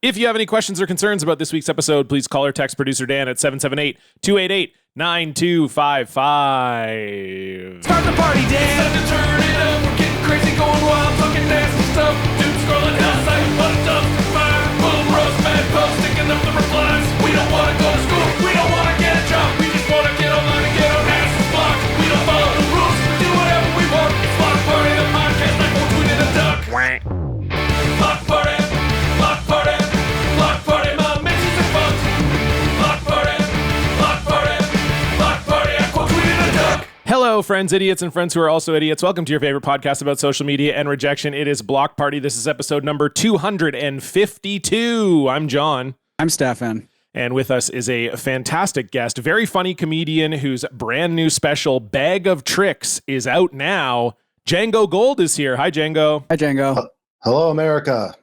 If you have any questions or concerns about this week's episode, please call or text producer Dan at 778-288-9255. Start the party, Dan! It's time to turn it up. We're getting crazy, going wild, talking nasty stuff. Doom scrolling hell site, what a dumpster fire. Boom, roast, bad post, sticking up the replies. We don't want to go to school, we don't want to get a job. We just want to get online and get our asses blocked. We don't follow the rules, we do whatever we want. It's Block Party, the podcast, like we're tweeting a duck. Block Party, Block Party, Block Party, my missions are fun. Block Party, Block Party, Block Party, I quote tweeting a duck. Hello, friends, idiots, and friends who are also idiots. Welcome to your favorite podcast about social media and rejection. It is Block Party. This is episode number 252. I'm John. I'm Stefan. And with us is a fantastic guest, very funny comedian whose brand new special, Bag of Tricks, is out now. Django Gold is here. Hi, Django. Hi, Django. Hello, America.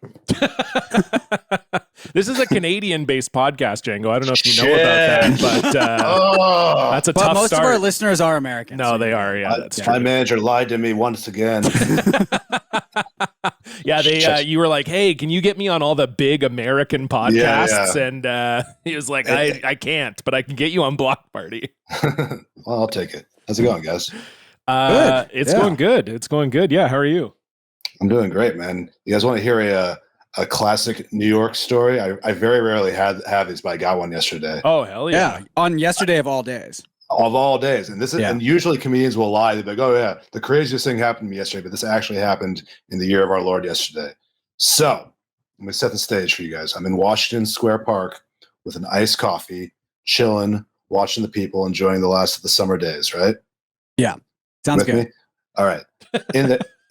This is a Canadian-based podcast, Django. I don't know if you know about that, but that's a But tough most start. of our listeners are Americans. No, they are. Yeah, that's true. My manager lied to me once again. Yeah, you were like, "Hey, can you get me on all the big American podcasts?" Yeah. And he was like, "I can't, but I can get you on Block Party." Well, I'll take it. How's it going, guys? Good. It's Yeah. going good. It's going good. Yeah, how are you? I'm doing great, man. You guys want to hear a classic New York story? I very rarely have these, but I got one yesterday. Oh, hell yeah. Yeah, on yesterday of all days. Of all days. And this is, Yeah. and usually comedians will lie. They're like, oh yeah, the craziest thing happened to me yesterday, but this actually happened in the year of our Lord yesterday. So I'm gonna set the stage for you guys. I'm in Washington Square Park with an iced coffee, chilling, watching the people, enjoying the last of the summer days, right? Sounds With good. me? All right.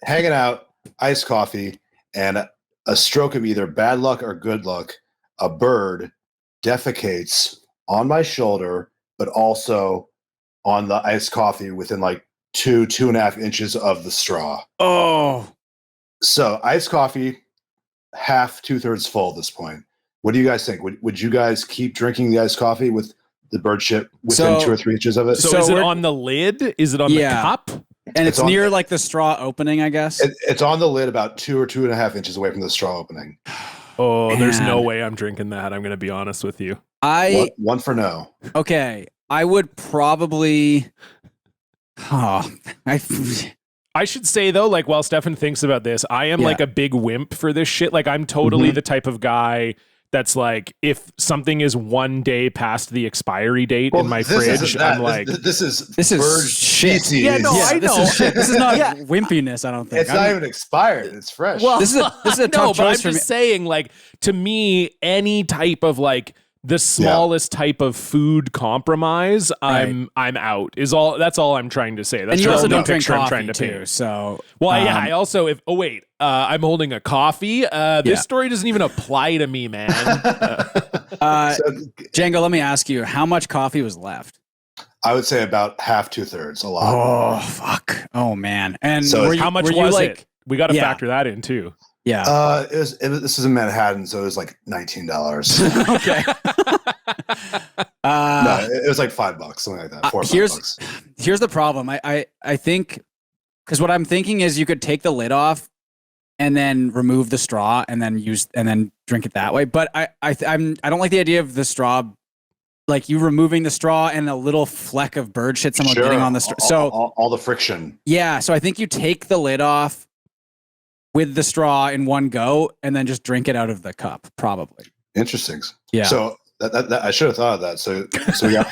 Hanging out, iced coffee, and a stroke of either bad luck or good luck, a bird defecates on my shoulder, but also on the iced coffee within like 2.5 inches of the straw. Oh, So iced coffee, half, 2/3 full at this point. What do you guys think? Would you guys keep drinking the iced coffee with the bird shit within So- 2 or 3 inches of it? So, So is it we're- on the lid? Is it on the Yeah. cup? and It's it's on- near like the straw opening, I guess. It's on the lid about 2 or 2.5 inches away from the straw opening. Oh, there's no Man. way I'm drinking that. I'm going to be honest with you. One for no. Okay, I would probably. Oh, I should say, though, like, while Stefan thinks about this, I am Yeah. like a big wimp for this shit. Like, I'm totally Mhm. the type of guy that's like, if something is one day past the expiry date in my this isn't fridge, that. I'm like, this is This is bird shit. species. Yeah, no, I this know. is shit. This is not Yeah. wimpiness. I don't think. It's not even expired. It's fresh. well, This is a no, tough but I'm choice for me. just saying, like, to me, any type of like the smallest type of food compromise, I'm out. That's all I'm trying to say. That's And you the also only don't drink picture I'm coffee trying to too. paint. So Well, yeah, I also I'm holding a coffee. This Yeah. story doesn't even apply to me, man. Django, let me ask you, how much coffee was left? I would say about half, 2/3, a lot. Oh fuck! Oh man! And So were you, How much were you was like, it? We got to Yeah. factor that in too. Yeah. This is in Manhattan, so it was like $19. Okay. No, it was like $5, something like that. 4 or $5. Here's the problem. I think because what I'm thinking is you could take the lid off and then remove the straw and then drink it that way. But I don't like the idea of the straw, like you removing the straw and a little fleck of bird shit someone getting on the straw. So all the friction. yeah, so I think you take the lid off with the straw in one go and then just drink it out of the cup, probably. Interesting. Yeah. So that I should have thought of that. So we got.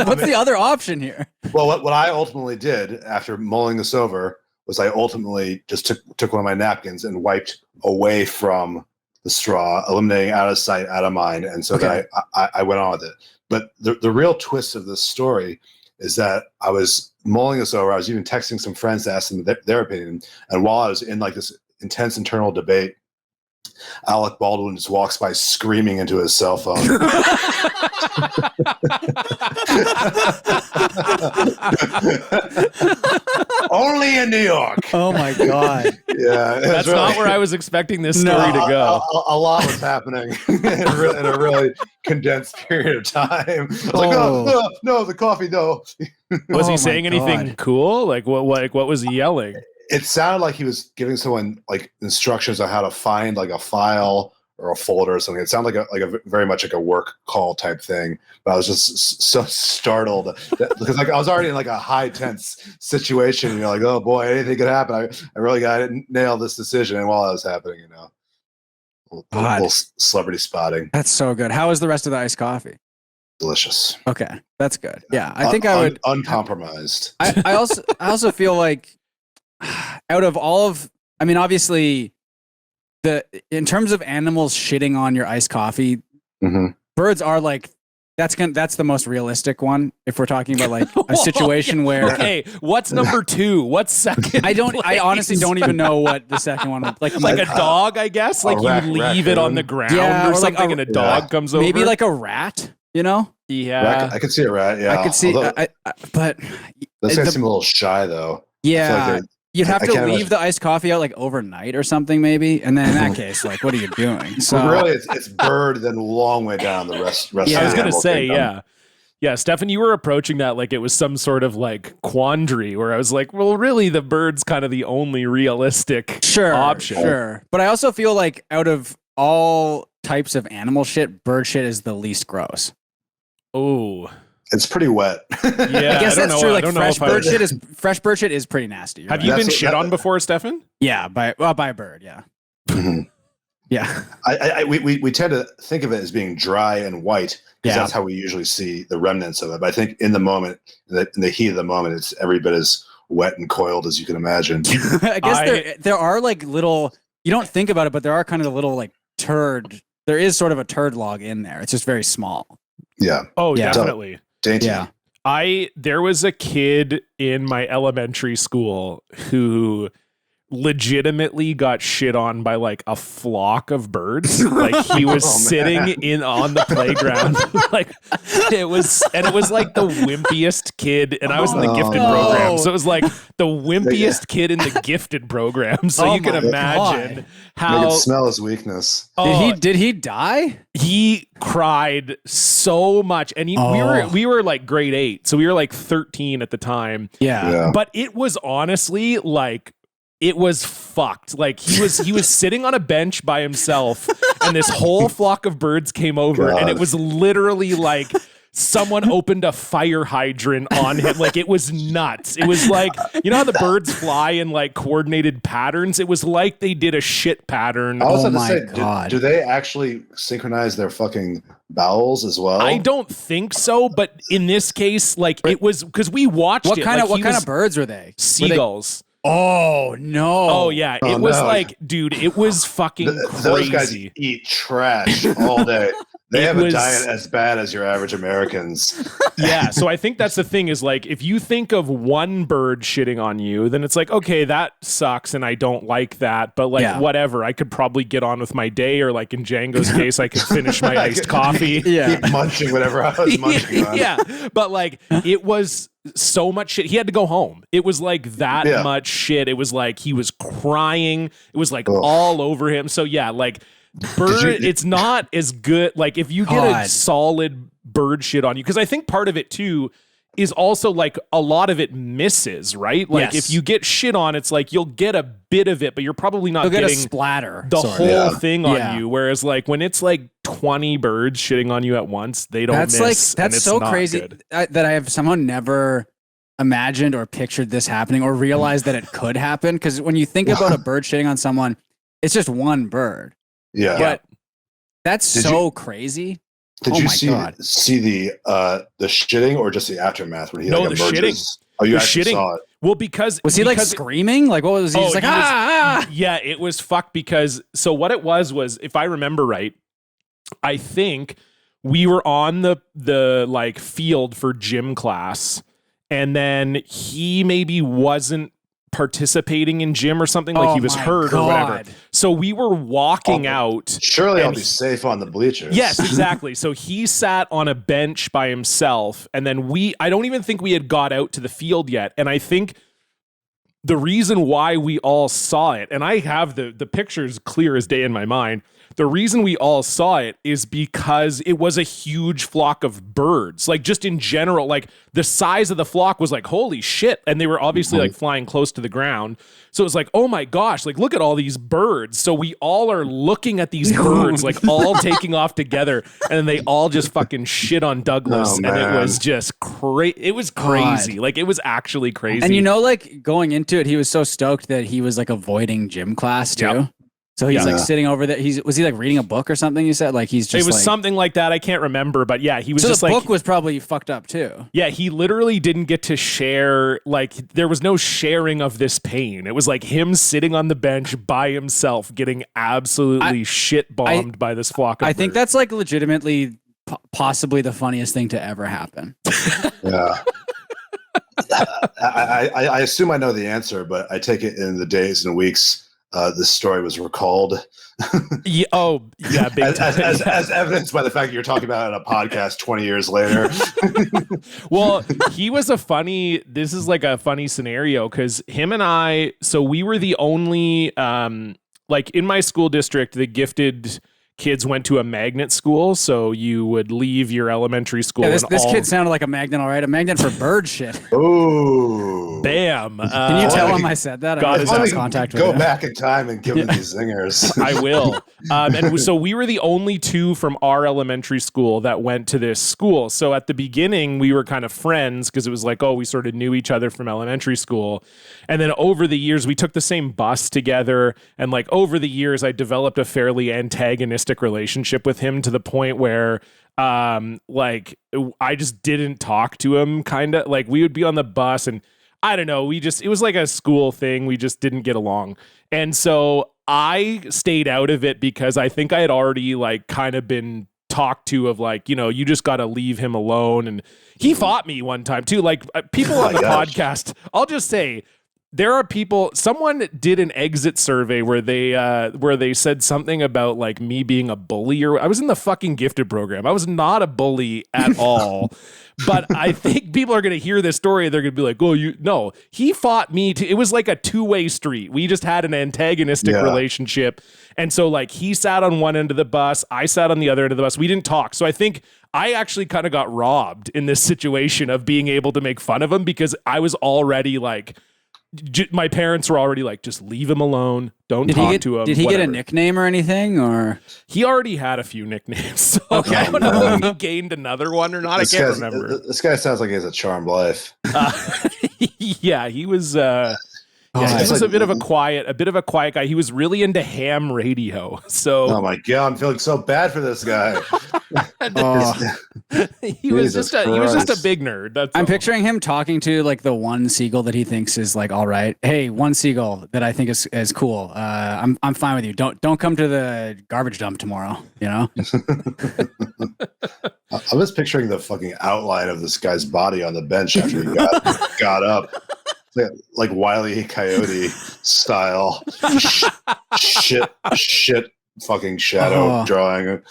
What's the other option here? Well, what I ultimately did after mulling this over was I ultimately just took one of my napkins and wiped away from the straw, eliminating out of sight, out of mind, and so Okay. that I went on with it. But the real twist of this story is that I was mulling this over. I was even texting some friends to ask them their opinion, and while I was in like this intense internal debate, Alec Baldwin just walks by screaming into his cell phone. Only in New York. Oh my god. Yeah, That's not where I was expecting this story to go. A lot was happening in a really condensed period of time. I was like, no, the coffee, no. Was Oh my he saying anything God. cool? Like what was he yelling? It sounded like he was giving someone like instructions on how to find like a file or a folder or something. It sounded like a very much like a work call type thing. But I was just so startled because like I was already in like a high tense situation. You know, like, oh boy, anything could happen. I really got to nail this decision. And while that was happening, you know, a little celebrity spotting. That's so good. How is the rest of the iced coffee? Delicious. Okay, that's good. Yeah, I think I would uncompromised. I also feel like out of all of, I mean, obviously, in terms of animals shitting on your iced coffee, birds are like that's the most realistic one. If we're talking about like a situation where, okay, what's number 2? What's second? I honestly don't even know what the second one would like a dog, I guess. Like you leave it on the ground or something, and a dog comes over. Maybe like a rat. You know? Yeah, I could see a rat. Yeah, I could see. But those guys seem a little shy, though. Yeah. You'd have to leave the iced coffee out like overnight or something, maybe. And then in that case, like, what are you doing? So well, really, it's bird, then a long way down the rest. Yeah, I was gonna say, kingdom. yeah, Stefan, you were approaching that like it was some sort of like quandary where I was like, well, really, the bird's kind of the only realistic option. Sure, but I also feel like out of all types of animal shit, bird shit is the least gross. Oh. It's pretty wet. Yeah, I guess that's true. Like fresh bird shit is pretty nasty. Have you been shit on before, Stefan? Yeah, by a bird. Yeah. Yeah. We tend to think of it as being dry and white because that's how we usually see the remnants of it. But I think in the moment, in the heat of the moment, it's every bit as wet and coiled as you can imagine. I guess there are like little. You don't think about it, but there are kind of little like turd. There is sort of a turd log in there. It's just very small. Yeah. Oh, yeah. Definitely. Dainty. Yeah. There was a kid in my elementary school who legitimately got shit on by like a flock of birds. Like he was sitting on the playground. Like it was like the wimpiest kid, and I was in the gifted program. So it was like the wimpiest kid in the gifted program. So you can imagine how you can smell his weakness. Did he die? He cried so much, and we were like grade 8, so we were like 13 at the time. Yeah. But it was honestly like it was fucked. Like he was sitting on a bench by himself, and this whole flock of birds came over, and it was literally like someone opened a fire hydrant on him. Like it was nuts. It was like, you know how the birds fly in like coordinated patterns? It was like they did a shit pattern. I was about to say, do they actually synchronize their fucking bowels as well? I don't think so, but in this case, like it was because we watched what it. Kind of birds were they? Seagulls. Oh no! Oh yeah, it was like, dude, it was fucking crazy. Those guys eat trash all day. They have a diet as bad as your average Americans. Yeah, so I think that's the thing is like if you think of one bird shitting on you, then it's like, okay, that sucks and I don't like that, but like whatever, I could probably get on with my day, or like in Django's case, I could finish my iced coffee. Keep munching whatever I was munching on. Yeah, but like it was so much shit. He had to go home. It was like that much shit. It was like he was crying. It was like all over him. So yeah, like bird, it's not as good. Like if you get a solid bird shit on you, because I think part of it too is also like a lot of it misses, right? Like if you get shit on, it's like you'll get a bit of it, but you're probably not getting a splatter, the whole thing on you. Whereas like when it's like 20 birds shitting on you at once, they don't miss. That's so crazy that I have somehow never imagined or pictured this happening or realized that it could happen. Because when you think about a bird shitting on someone, it's just one bird. Yeah. But that's crazy. Did you see the shitting or just the aftermath when he like emerges? Shitting. Oh, you actually saw it. Well, because he like screaming? Like what was he? Just like Yeah, it was fucked because so what it was if I remember right, I think we were on the like field for gym class, and then he maybe wasn't participating in gym or something, like he was hurt or whatever. So we were walking out. Surely I'll be safe on the bleachers. Yes, exactly. So he sat on a bench by himself, and then I don't even think we had got out to the field yet. And I think the reason why we all saw it, and I have the pictures clear as day in my mind. The reason we all saw it is because it was a huge flock of birds. Like, just in general, like the size of the flock was like, holy shit. And they were obviously like flying close to the ground. So it was like, oh my gosh, like look at all these birds. So we all are looking at these birds, like all taking off together. And then they all just fucking shit on Douglas. And it was just crazy. It was crazy. God. Like, it was actually crazy. And like going into it, he was so stoked that he was like avoiding gym class too. Yep. So he's like sitting over there. Was he like reading a book or something? You said like he's just. It was something like that. I can't remember, but yeah, he was. So just the like, book was probably fucked up too. Yeah, he literally didn't get to share. Like, there was no sharing of this pain. It was like him sitting on the bench by himself, getting absolutely shit bombed by this flock of birds. I think that's like legitimately, possibly the funniest thing to ever happen. Yeah. I assume I know the answer, but I take it in the days and weeks. This story was recalled. Yeah, big time. As evidenced by the fact that you're talking about it on a podcast 20 years later. Well, this is like a funny scenario because him and I, so we were the only, like in my school district, the gifted kids went to a magnet school, so you would leave your elementary school. Yeah, this kid sounded like a magnet, all right. A magnet for bird shit. Ooh. Bam. Can you tell him I said that? God is lost contact with Go him. back in time and give him these zingers. I will. And so we were the only two from our elementary school that went to this school. So at the beginning, we were kind of friends because it was like, we sort of knew each other from elementary school. And then over the years, we took the same bus together. And like over the years, I developed a fairly antagonistic relationship with him to the point where like I just didn't talk to him. Kind of like we would be on the bus and I don't know, it was like a school thing. We just didn't get along. And so I stayed out of it because I think I had already like kind of been talked to of like, you just got to leave him alone. And he fought me one time too. Like people on the podcast, I'll just say, there are people, someone did an exit survey where they said something about like me being a bully, or I was in the fucking gifted program. I was not a bully at all. But I think people are going to hear this story and they're going to be like, no, he fought me too. It was like a two-way street. We just had an antagonistic relationship. And so like he sat on one end of the bus, I sat on the other end of the bus. We didn't talk. So I think I actually kind of got robbed in this situation of being able to make fun of him because I was already like, my parents were already like, just leave him alone. Don't talk to him. Did he get a nickname or anything? Or he already had a few nicknames. So I don't know if he gained another one or not. I can't remember. This guy sounds like he has a charmed life. Yeah, he was. He was a bit of a quiet guy. He was really into ham radio. So, oh my God, I'm feeling so bad for this guy. He was just a big nerd. I'm picturing him talking to like the one seagull that he thinks is like all right. Hey, one seagull that I think is cool. I'm fine with you. Don't come to the garbage dump tomorrow. I'm just picturing the fucking outline of this guy's body on the bench after he got up. Like Wile E. Coyote style shit fucking shadow drawing.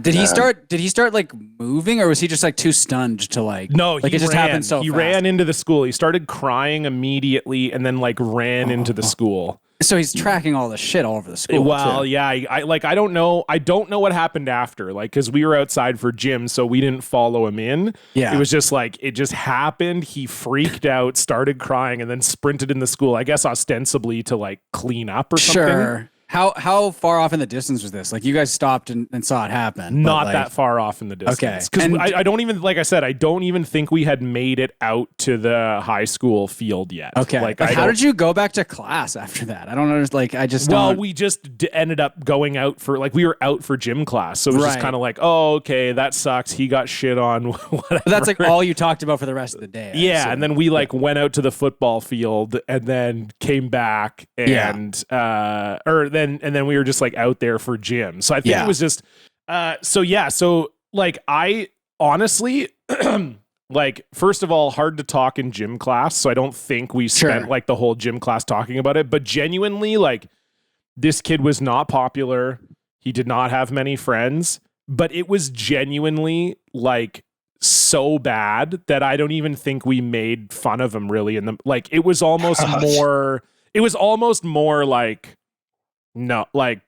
Did he start like moving, or was he just like too stunned to like? No, like it just happened so fast. He ran into the school. He started crying immediately, and then like ran into the school. So he's tracking all the shit all over the school. Well, too. yeah, I don't know what happened after, like, because we were outside for gym, so we didn't follow him in. Yeah, it was just like it just happened. He freaked out, started crying, and then sprinted in the school. I guess ostensibly to like clean up or something. Sure. How far off in the distance was this? Like you guys stopped and saw it happen. Not that far off in the distance. Okay. Because I don't even, like I said, I don't even think we had made it out to the high school field yet. Okay. Like how did you go back to class after that? I don't know. Like I just we just ended up going out for like we were out for gym class, so it was just kind of like, oh, okay, that sucks. He got shit on. Whatever. But that's like all you talked about for the rest of the day. Yeah, and then we like went out to the football field and then came back and then we were just like out there for gym. So I think it was just so like I honestly like first of all, hard to talk in gym class, so I don't think we spent like the whole gym class talking about it, but genuinely like this kid was not popular. He did not have many friends, but it was genuinely like so bad that I don't even think we made fun of him really in the like it was almost more like no like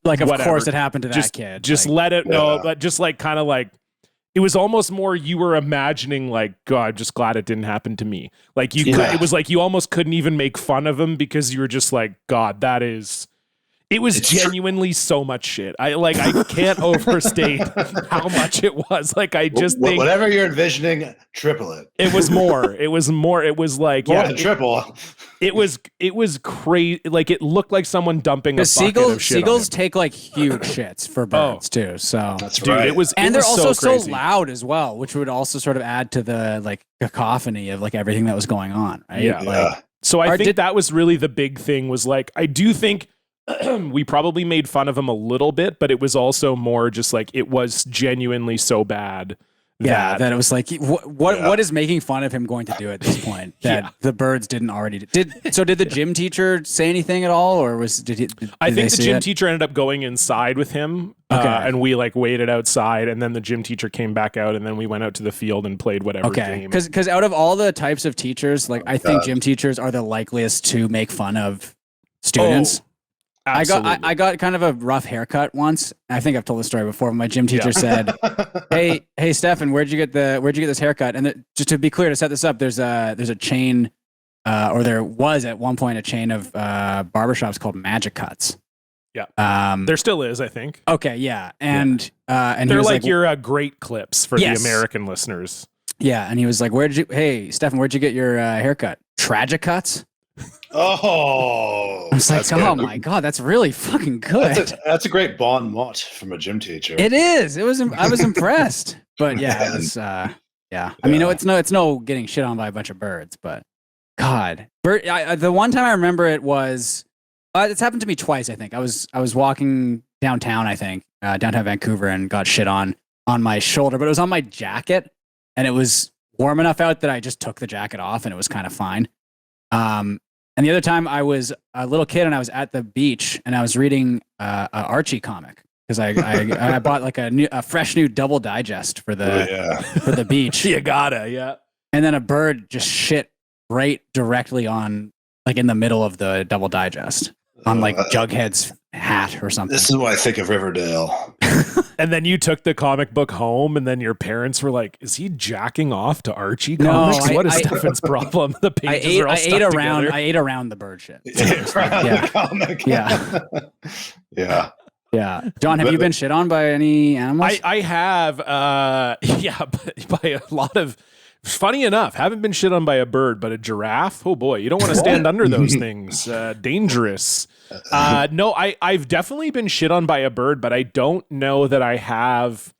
Like, of whatever. course it happened to that kid. Just like, let it know, but just like kind of like it was almost more you were imagining like, God, I'm just glad it didn't happen to me. Like you could, it was like you almost couldn't even make fun of him because you were just like, God, it was genuinely so much shit. I can't overstate how much it was. Like I just think whatever you're envisioning, triple it. It was more. It was like more than triple. It was crazy. Like it looked like someone dumping a bucket of shit. Seagulls take like huge shits for birds too. So that's right. It was, and it they're was also so so loud as well, which would also sort of add to the like cacophony of like everything that was going on. Right? Yeah. Like, so I think that was really the big thing. Was like I do think. We probably made fun of him a little bit, but it was also more just like it was genuinely so bad. That it was like what is making fun of him going to do at this point that the birds didn't already did the gym teacher say anything at all, or I think the gym teacher ended up going inside with him, and we like waited outside, and then the gym teacher came back out, and then we went out to the field and played whatever game. Because out of all the types of teachers, like I think gym teachers are the likeliest to make fun of students. Absolutely. I got kind of a rough haircut once. I think I've told this story before. My gym teacher said, "Hey, Stefan, where'd you get this haircut?" And just to be clear, to set this up, there's a chain, or there was at one point a chain of barbershops called Magic Cuts. Yeah. There still is, I think. Okay, yeah, and they're like your great clips for the American listeners. Yeah, and he was like, "Hey, Stefan, where'd you get your haircut? Tragic Cuts." Oh, I was like, oh my God, that's really fucking good. That's a great bon mot from a gym teacher. It is. I was impressed. But yeah, it was. I mean, it's no getting shit on by a bunch of birds, but God, the one time I remember it was. It's happened to me twice. I think I was walking downtown. I think downtown Vancouver, and got shit on my shoulder, but it was on my jacket, and it was warm enough out that I just took the jacket off, and it was kind of fine. And the other time I was a little kid and I was at the beach and I was reading a Archie comic because I bought like a fresh new double digest for the beach. You gotta, yeah. And then a bird just shit right directly on like in the middle of the double digest on like Jughead's hat or something. This is what I think of Riverdale. And then you took the comic book home, and then your parents were like, "Is he jacking off to Archie comics? What is Stefan's problem?" The pages are all stuck together. I ate around the bird shit. Yeah. John, have you been shit on by any animals? I have. By a lot of. Funny enough, haven't been shit on by a bird, but a giraffe. Oh boy, you don't want to stand under those things. Dangerous. No, I've definitely been shit on by a bird, but I don't know that I have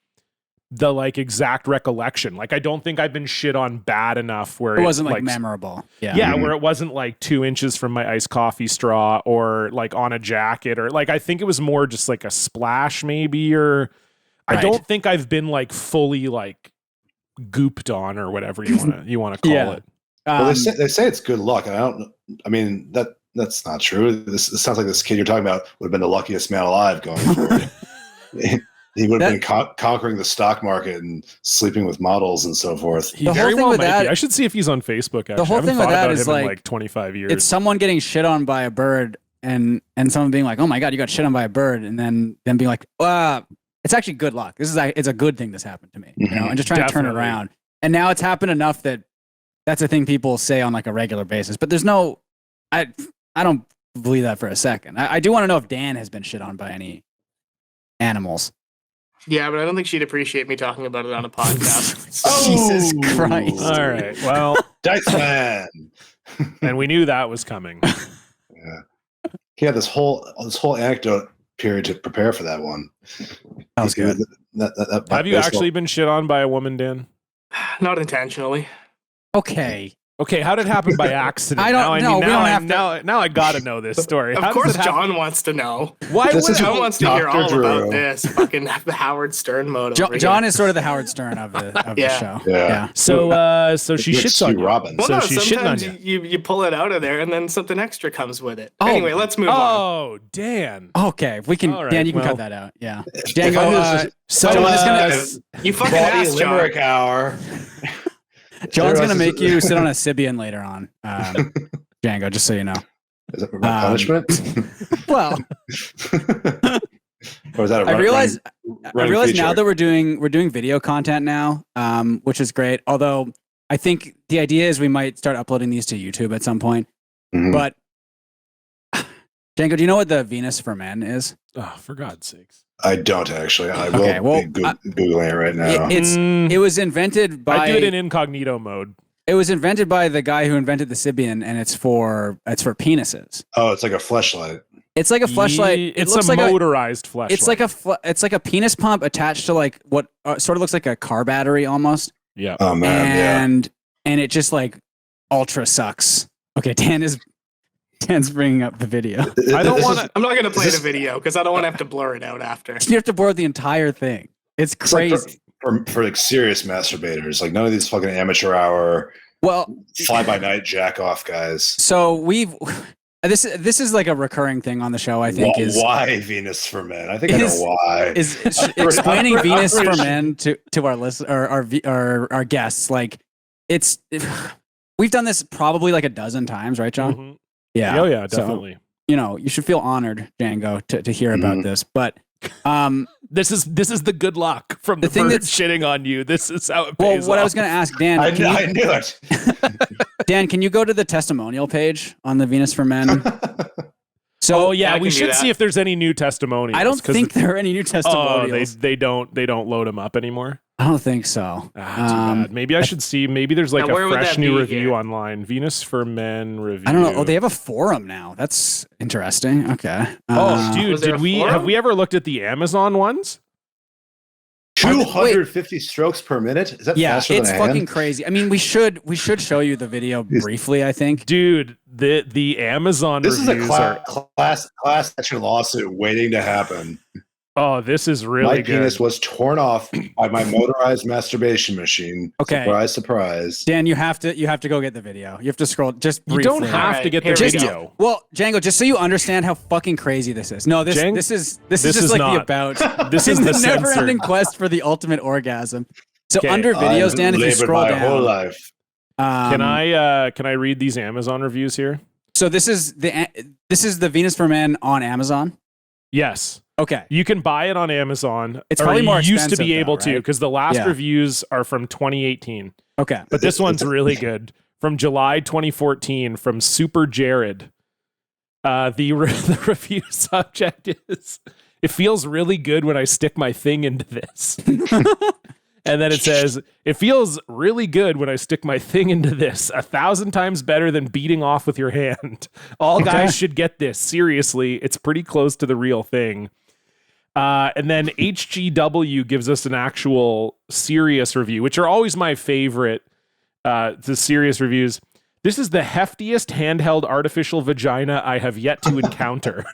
the like exact recollection. Like I don't think I've been shit on bad enough where it wasn't like memorable. Yeah, where it wasn't like 2 inches from my iced coffee straw or like on a jacket or like I think it was more just like a splash maybe or I don't think I've been like fully like gooped on or whatever you want to call it. Well, they say it's good luck. And I mean that's not true. This sounds like this kid you're talking about would have been the luckiest man alive going forward. He would have been conquering the stock market and sleeping with models and so forth. He very well might be. I should see if he's on Facebook. Actually. The whole thing with that is like 25 years. It's someone getting shit on by a bird and someone being like, "Oh my God, you got shit on by a bird," and then being like, it's actually good luck. It's a good thing this happened to me, you know, and just trying to turn it around. And now it's happened enough that that's a thing people say on like a regular basis. But there's no, I don't believe that for a second. I do want to know if Dan has been shit on by any animals. Yeah, but I don't think she'd appreciate me talking about it on a podcast. Jesus Christ! All right, well, Dice Man, and we knew that was coming. Yeah, he had this whole anecdote period to prepare for that one. That was good. Have you actually been shit on by a woman, Dan? Not intentionally. Okay. Okay, how did it happen by accident? I don't know. We don't have to. Now I got to know this story. Of How does course, it happen? John wants to know. Why This would is John wants to hear Dr. all Drew. about this. Fucking the Howard Stern mode. over John here. is sort of the Howard Stern of the Yeah. show. Yeah. So she Rick shits on Stu you. Robbins. Well, So no, she's shitting on sometimes you. you pull it out of there, and then something extra comes with it. Oh. Anyway, let's move on. Oh, Dan. Okay, we can. All right, Dan, you can well. cut that out. Yeah. If Django. I was- So John is You fucking Body asked, John. limerick hour. John's gonna Everyone make says- you sit on a Sibian later on, Django. Just so you know. Is that my punishment? Well, Or is that a I run- realize running now feature? that we're doing video content now, which is great. Although I think the idea is we might start uploading these to YouTube at some point. Mhm. But Django, do you know what the Venus for Men is? Oh, for God's sakes. I don't actually. I will Okay, well, be Googling it right now. It was invented by I do it in incognito mode. it was invented by the guy who invented the Sibian, and it's for penises. Oh, it's like a fleshlight. It's like a fleshlight. It's it looks a like motorized fleshlight. it's like a penis pump attached to like what sort of looks like a car battery almost, Yeah. Oh man, and it just like ultra sucks. Okay, Dan's bringing up the video. I don't This want is- to. I'm not going to play Is the video because I don't want to have to blur it out after. You have to borrow the entire thing. It's It's like crazy. for like serious masturbators. Like none of these fucking amateur hour Well, fly by night jack off guys. so we've this is like a recurring thing on the show. I think Why Venus for men? I think I is- know why. is explaining Venus for men to our list or our guests. Like it's we've done this probably like a dozen times, right, John? Mhm. Yeah. Oh yeah, So, definitely. you know, you should feel honored, Django, to hear about Mhm. this. But This is the good luck from The the, thing bird that's- shitting on you. This is how it well, pays what I off. was going to ask Dan, I can knew it. Dan, can you go to the testimonial page on the Venus for Men? So Oh yeah, I we can do should that. see if there's any new testimonials. I don't 'cause think there are any new Oh, testimonials. they don't load them up anymore. I don't think so. Ah, too bad. Maybe I should see. Maybe there's like Now, where a would fresh that new be review here? online. Venus for Men review. I don't know. Oh, they have a forum now. That's interesting. Okay. Oh, dude, Was there did a we forum? have we ever looked at the Amazon ones? 250 strokes per minute. Is that Yeah, faster it's than a fucking hand? crazy. I mean, we should show you the video briefly. I think. Dude, the Amazon This is a reviews are. class action lawsuit waiting to happen. Oh, this is really My good. penis was torn off by my motorized masturbation machine. Okay. Surprise, surprise. Dan, you have to go get the video. You have to scroll just You briefly. don't have to Alright, get the here we go. video. Well, Django, just so you understand how fucking crazy this is. No, this Jang- is this just is like not. the about. This is the never-ending censored. quest for the ultimate orgasm. So Okay, under videos, I've Dan, if you labored scroll my whole down, life. Can I read these Amazon reviews here? So this is the Venus for Men on Amazon. Yes. Okay. You can buy it on Amazon. It's or probably more you used to expensive, be able though, to right? because the last Yeah. reviews are from 2018. Okay. But this one's really good. From July 2014 from Super Jared. The review subject is, it feels really good when I stick my thing into this. And then it says, it feels really good when I stick my thing into this. 1,000 times better than beating off with your hand. All guys should get this. Seriously, it's pretty close to the real thing. And then HGW gives us an actual serious review, which are always my favorite, the serious reviews. This is the heftiest handheld artificial vagina I have yet to encounter.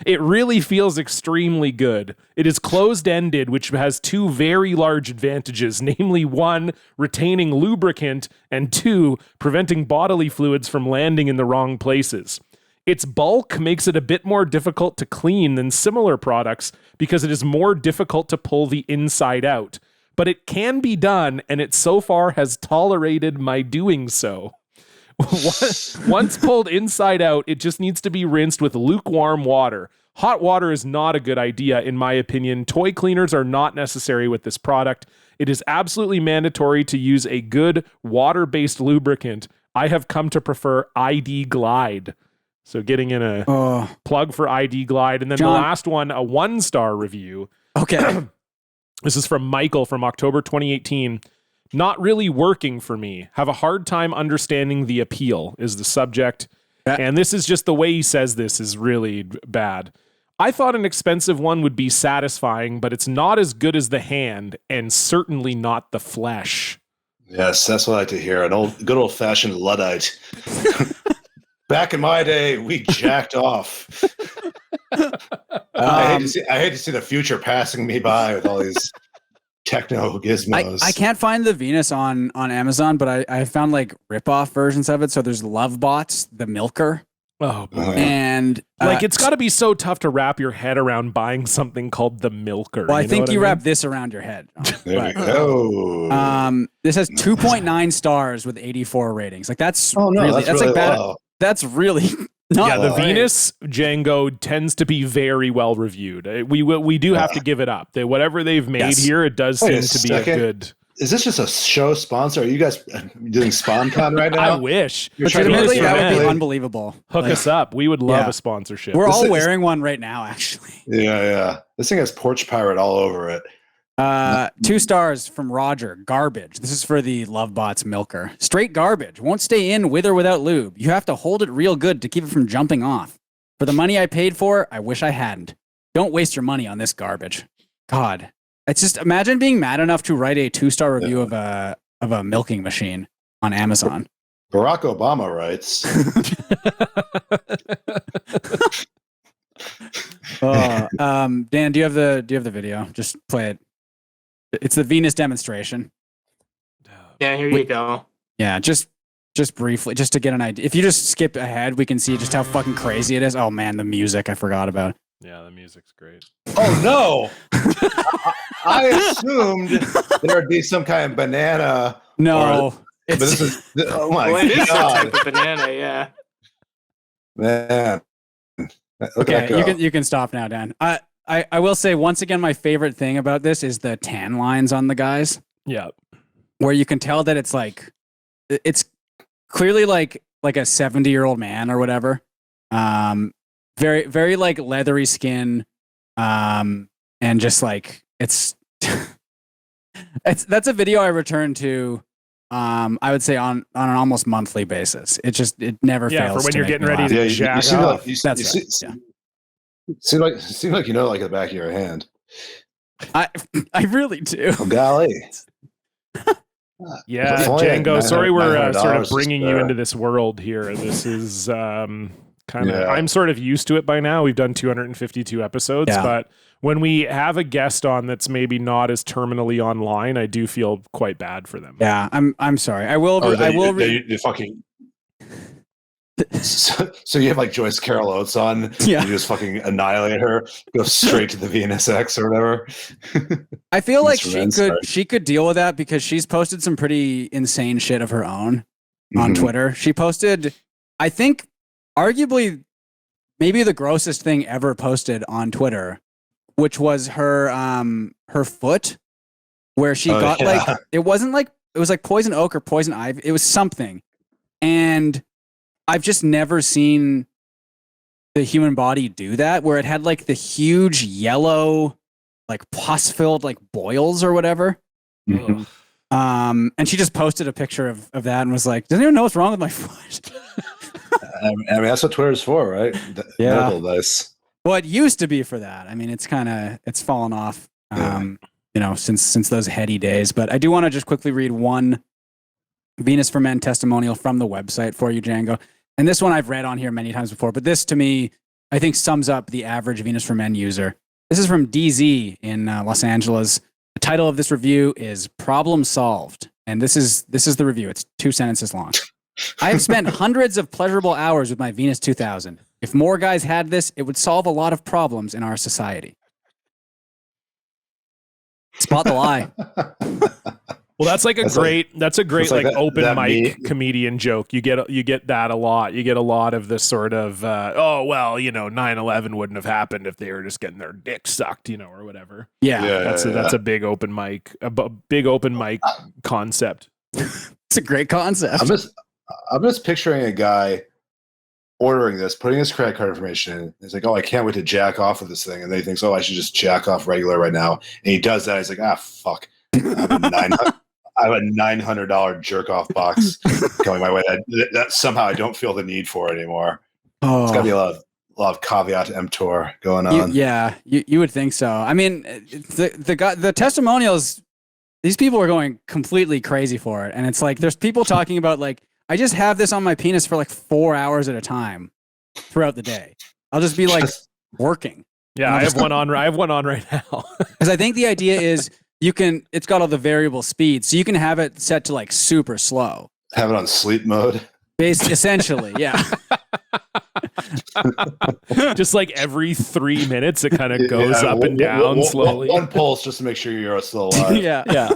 It really feels extremely good. It is closed-ended, which has two very large advantages, namely one, retaining lubricant, and two, preventing bodily fluids from landing in the wrong places. Its bulk makes it a bit more difficult to clean than similar products because it is more difficult to pull the inside out. But it can be done, and it so far has tolerated my doing so. Once pulled inside out, it just needs to be rinsed with lukewarm water. Hot water is not a good idea, in my opinion. Toy cleaners are not necessary with this product. It is absolutely mandatory to use a good water-based lubricant. I have come to prefer ID Glide. So getting in a plug for ID Glide. And then John. the last one, a 1-star review. Okay. This is from Michael from October 2018. Not really working for me. Have a hard time understanding the appeal is the subject. And this is just the way he says this is really bad. I thought an expensive one would be satisfying, but it's not as good as the hand and certainly not the flesh. Yes, that's what I like to hear. An good old fashioned Luddite. Back in my day, we jacked off. I hate to see the future passing me by with all these techno gizmos. I can't find the Venus on Amazon, but I found like rip-off versions of it. So there's Love Bots, the Milker. Oh boy. And like it's got to be so tough to wrap your head around buying something called the Milker. Well, I think you mean? wrap this around your head. There we go. This has 2.9 stars with 84 ratings. Like that's that's like really bad. low. That's really not yeah. The great. Venus Django tends to be very well reviewed. We do have to give it up. Whatever they've made here, it does seem to be a good. Is this just a show sponsor? Are you guys doing SpawnCon right now? I wish. Legitimately, that would be unbelievable. Hook us up. We would love a sponsorship. We're all wearing one right now, actually. Yeah. This thing has Porch Pirate all over it. 2 stars from Roger. Garbage. This is for the Lovebots Milker. Straight garbage. Won't stay in with or without lube. You have to hold it real good to keep it from jumping off. For the money I paid for, I wish I hadn't. Don't waste your money on this garbage. God. It's just imagine being mad enough to write a 2-star review of a milking machine on Amazon. Barack Obama writes. Dan, do you have the video? Just play it. It's the Venus demonstration. Yeah, here you go. Yeah, just briefly, just to get an idea. If you just skip ahead, we can see just how fucking crazy it is. Oh man, the music, I forgot about. Yeah, the music's great. Oh no! I assumed there would be some kind of banana. No, but this is oh my Well, it is some god, type of banana, yeah. man! Look at that okay, go. you can stop now, Dan. I will say once again, my favorite thing about this is the tan lines on the guys, Yeah. where you can tell that it's clearly like a 70-year-old man or whatever. Very, very like leathery skin, and just like that's a video I return to. I would say on an almost monthly basis. It never fails. For when to you're make getting me ready laugh. to jack off. That's right. Yeah. Seem like you know, like the back of your hand. I really do. Oh, golly. Yeah, It's only Django. like Sorry, we're $900 sort of to bringing you spare. into this world here. This is kind of. Yeah. I'm sort of used to it by now. We've done 252 episodes, Yeah. but when we have a guest on that's maybe not as terminally online, I do feel quite bad for them. Yeah, I'm sorry. I will. You fucking. So you have like Joyce Carol Oates on. Yeah. You just fucking annihilate her. Go straight to the Venus X or whatever. I feel like Mr. she could deal with that because she's posted some pretty insane shit of her own on Mhm. Twitter. She posted, I think, arguably maybe the grossest thing ever posted on Twitter, which was her foot, where she got yeah. like it was like poison oak or poison ivy. It was something, and I've just never seen the human body do that, where it had like the huge yellow, like pus-filled like boils or whatever. Mhm. And she just posted a picture of that and was like, "Does anyone know what's wrong with my foot?" I mean, that's what Twitter's for, right? Yeah. Medical advice. Well, it used to be for that. I mean, it's fallen off, since those heady days. But I do want to just quickly read one Venus for Men testimonial from the website for you, Django. And this one I've read on here many times before, but this to me, I think sums up the average Venus for Men user. This is from DZ in Los Angeles. The title of this review is Problem Solved. And this is the review. It's 2 sentences long. I have spent hundreds of pleasurable hours with my Venus 2000. If more guys had this, it would solve a lot of problems in our society. Spot the lie. Well, that's a great like that- open that mic me- comedian joke. You get that a lot. You get a lot of this sort of 9/11 wouldn't have happened if they were just getting their dick sucked, or whatever. Yeah. That's a big open mic, big open mic concept. It's a great concept. I'm just picturing a guy ordering this, putting his credit card information in. He's like, "Oh, I can't wait to jack off with this thing," and then he thinks, "Oh, I should just jack off regular right now." And he does that. He's like, "Ah, fuck! I have a $900 jerk off box coming my way that somehow I don't feel the need for anymore." Oh. It's got to be a lot of caveat emptor going on. You would think so. I mean, the testimonials these people are going completely crazy for it. And it's like, there's people talking about like, I just have this on my penis for like 4 hours at a time throughout the day. I'll just be like working. Yeah, I have one on right now. Because I think the idea is it's got all the variable speeds, so you can have it set to like super slow. Have it on sleep mode. Essentially, yeah. Just like every 3 minutes, it kind of goes up and down slowly. One pulse just to make sure you're still alive. Yeah.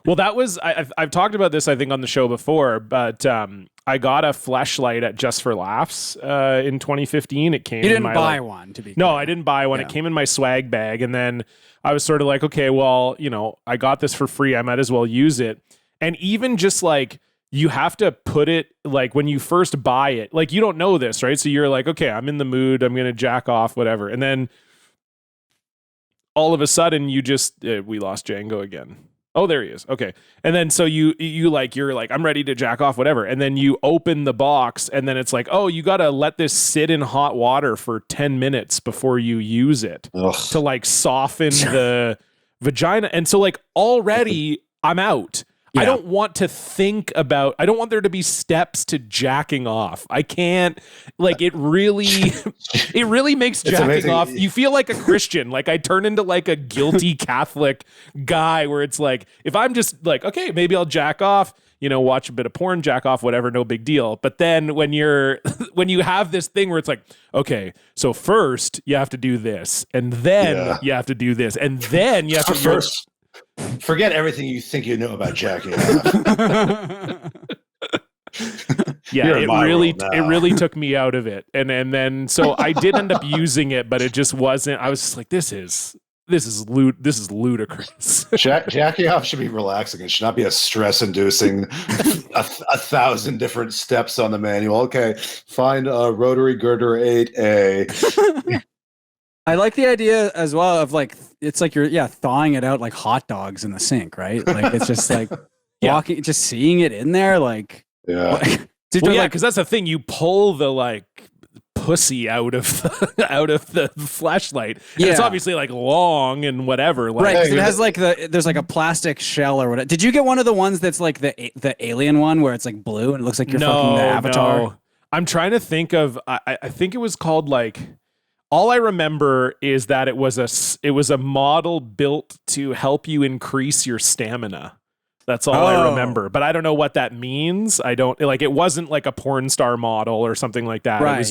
Well, that was I've talked about this I think on the show before, but I got a fleshlight at Just for Laughs in 2015. It came. You didn't buy one, to be clear. No, I didn't buy one. Yeah. It came in my swag bag, and then I was sort of like, okay, well, I got this for free. I might as well use it. And even just like, you have to put it, like when you first buy it, like you don't know this, right? So you're like, okay, I'm in the mood. I'm going to jack off, whatever. And then all of a sudden you just, we lost Django again. Oh, there he is. Okay. And then so you're like, I'm ready to jack off, whatever. And then you open the box and then it's like, oh, you got to let this sit in hot water for 10 minutes before you use it to like soften the vagina. And so like already I'm out. Yeah. I don't want there to be steps to jacking off. I can't, like, it really makes jacking off. You feel like a Christian. Like I turn into like a guilty Catholic guy where it's like, if I'm just like, okay, maybe I'll jack off, watch a bit of porn, jack off, whatever, no big deal. But then when you have this thing where it's like, okay, so first you have to do this, and then you have to do this, and then you have to first. Forget everything you think you know about jacking off. Yeah, it really took me out of it. And then so I did end up using it, but it just wasn't. I was just like, this is ludicrous. Jacking off should be relaxing. It should not be a stress-inducing 1,000 different steps on the manual. Okay, find a rotary girder 8A. I like the idea as well of like, it's like you're thawing it out like hot dogs in the sink, right? Like it's just like walking, just seeing it in there, like because that's the thing. You pull the like pussy out of the flashlight. And it's obviously like long and whatever. Like, right? It has like there's like a plastic shell or whatever. Did you get one of the ones that's like the alien one where it's like blue and it looks like you're fucking the Avatar? No. I'm trying to think of. I think it was called like. All I remember is that it was a model built to help you increase your stamina. That's all I remember, but I don't know what that means. I don't like. It wasn't like a porn star model or something like that. Right.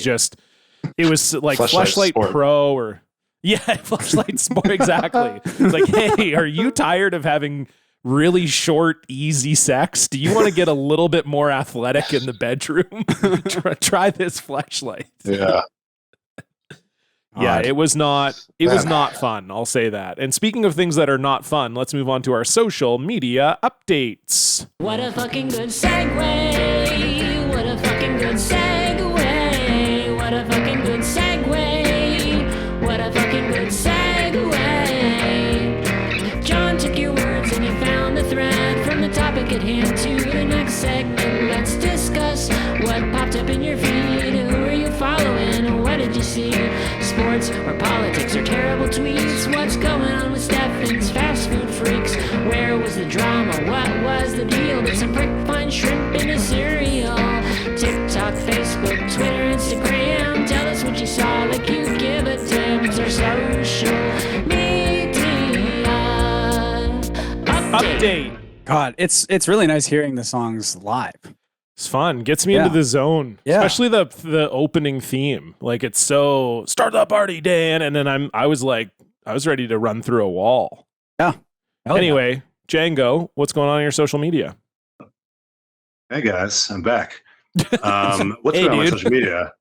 It was like Fleshlight Pro or Fleshlight Sport. Exactly. It's like, hey, are you tired of having really short, easy sex? Do you want to get a little bit more athletic in the bedroom? Try this fleshlight. Yeah. Yeah, it was not fun, I'll say that. And speaking of things that are not fun, let's move on to our social media updates. What a fucking good segue. What a fucking good segue. What a fucking good segue. What a fucking good segue. John took your words and he found the thread from the topic at hand to the next segment. Let's discuss what popped up in your feed. Who are you following? What did you see? Sports or politics or terrible tweets? What's going on with Stefan's fast food freaks? Where was the drama? What was the deal? Did some prick find shrimp in a cereal? TikTok, Facebook, Twitter, Instagram. Tell us what you saw, like you give a damn. It's our social media update. God, it's really nice hearing the songs live. It's fun. Gets me into the zone. Yeah. Especially the opening theme. Like it's so start the party, Dan. And then I was ready to run through a wall. Yeah. Anyway, Django, what's going on your social media? Hey guys, I'm back. What's going on my social media?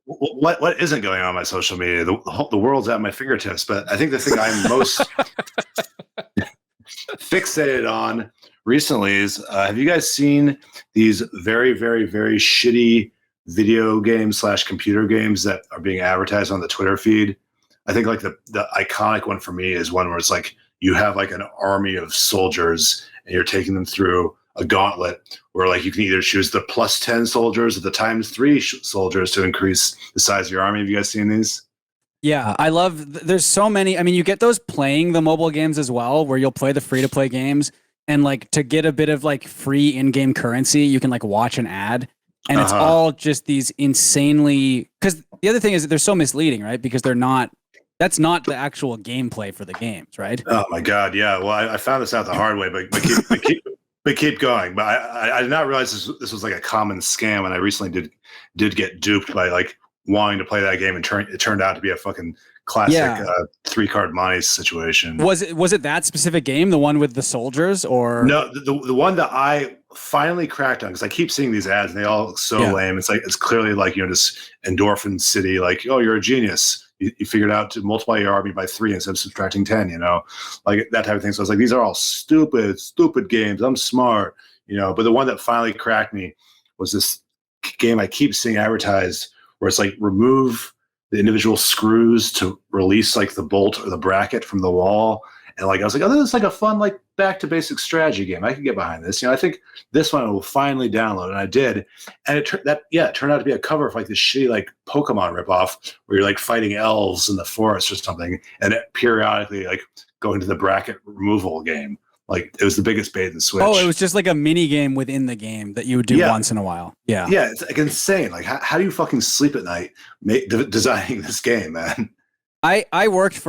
What isn't going on my social media? The world's at my fingertips, but I think the thing I'm most fixated on recently is have you guys seen these very, very, very shitty video games / computer games that are being advertised on the Twitter feed? I think like the iconic one for me is one where it's like you have like an army of soldiers and you're taking them through a gauntlet where like you can either choose the +10 soldiers or the ×3 soldiers to increase the size of your army. Have you guys seen these? Yeah, I love. There's so many. I mean, you get those playing the mobile games as well, where you'll play the free to play games, and like to get a bit of like free in game currency, you can like watch an ad, and it's all just these insanely. Because the other thing is that they're so misleading, right? Because they're not. That's not the actual gameplay for the games, right? Oh my god, yeah. Well, I found this out the hard way, but keep going. But I did not realize this was like a common scam, and I recently did get duped by like wanting to play that game, and it turned out to be a fucking classic 3-card money situation. Was it that specific game, the one with the soldiers, or no? The one that I finally cracked on, because I keep seeing these ads and they all look so lame. It's like it's clearly like this endorphin city, like, oh, you're a genius. You figured out to multiply your army by 3 instead of subtracting 10, like that type of thing. So I was like, these are all stupid games. I'm smart, But the one that finally cracked me was this game I keep seeing advertised where it's like remove the individual screws to release like the bolt or the bracket from the wall. And like I was like, oh, this is like a fun, like back to basic strategy game. I can get behind this. I think this one I will finally download, and I did. And it turned out to be a cover for like this shitty like Pokemon ripoff where you're like fighting elves in the forest or something, and it periodically like go into the bracket removal game. Like it was the biggest bait and switch. Oh, it was just like a mini game within the game that you would do once in a while. Yeah, yeah, it's like insane. Like how do you fucking sleep at night designing this game, man? I worked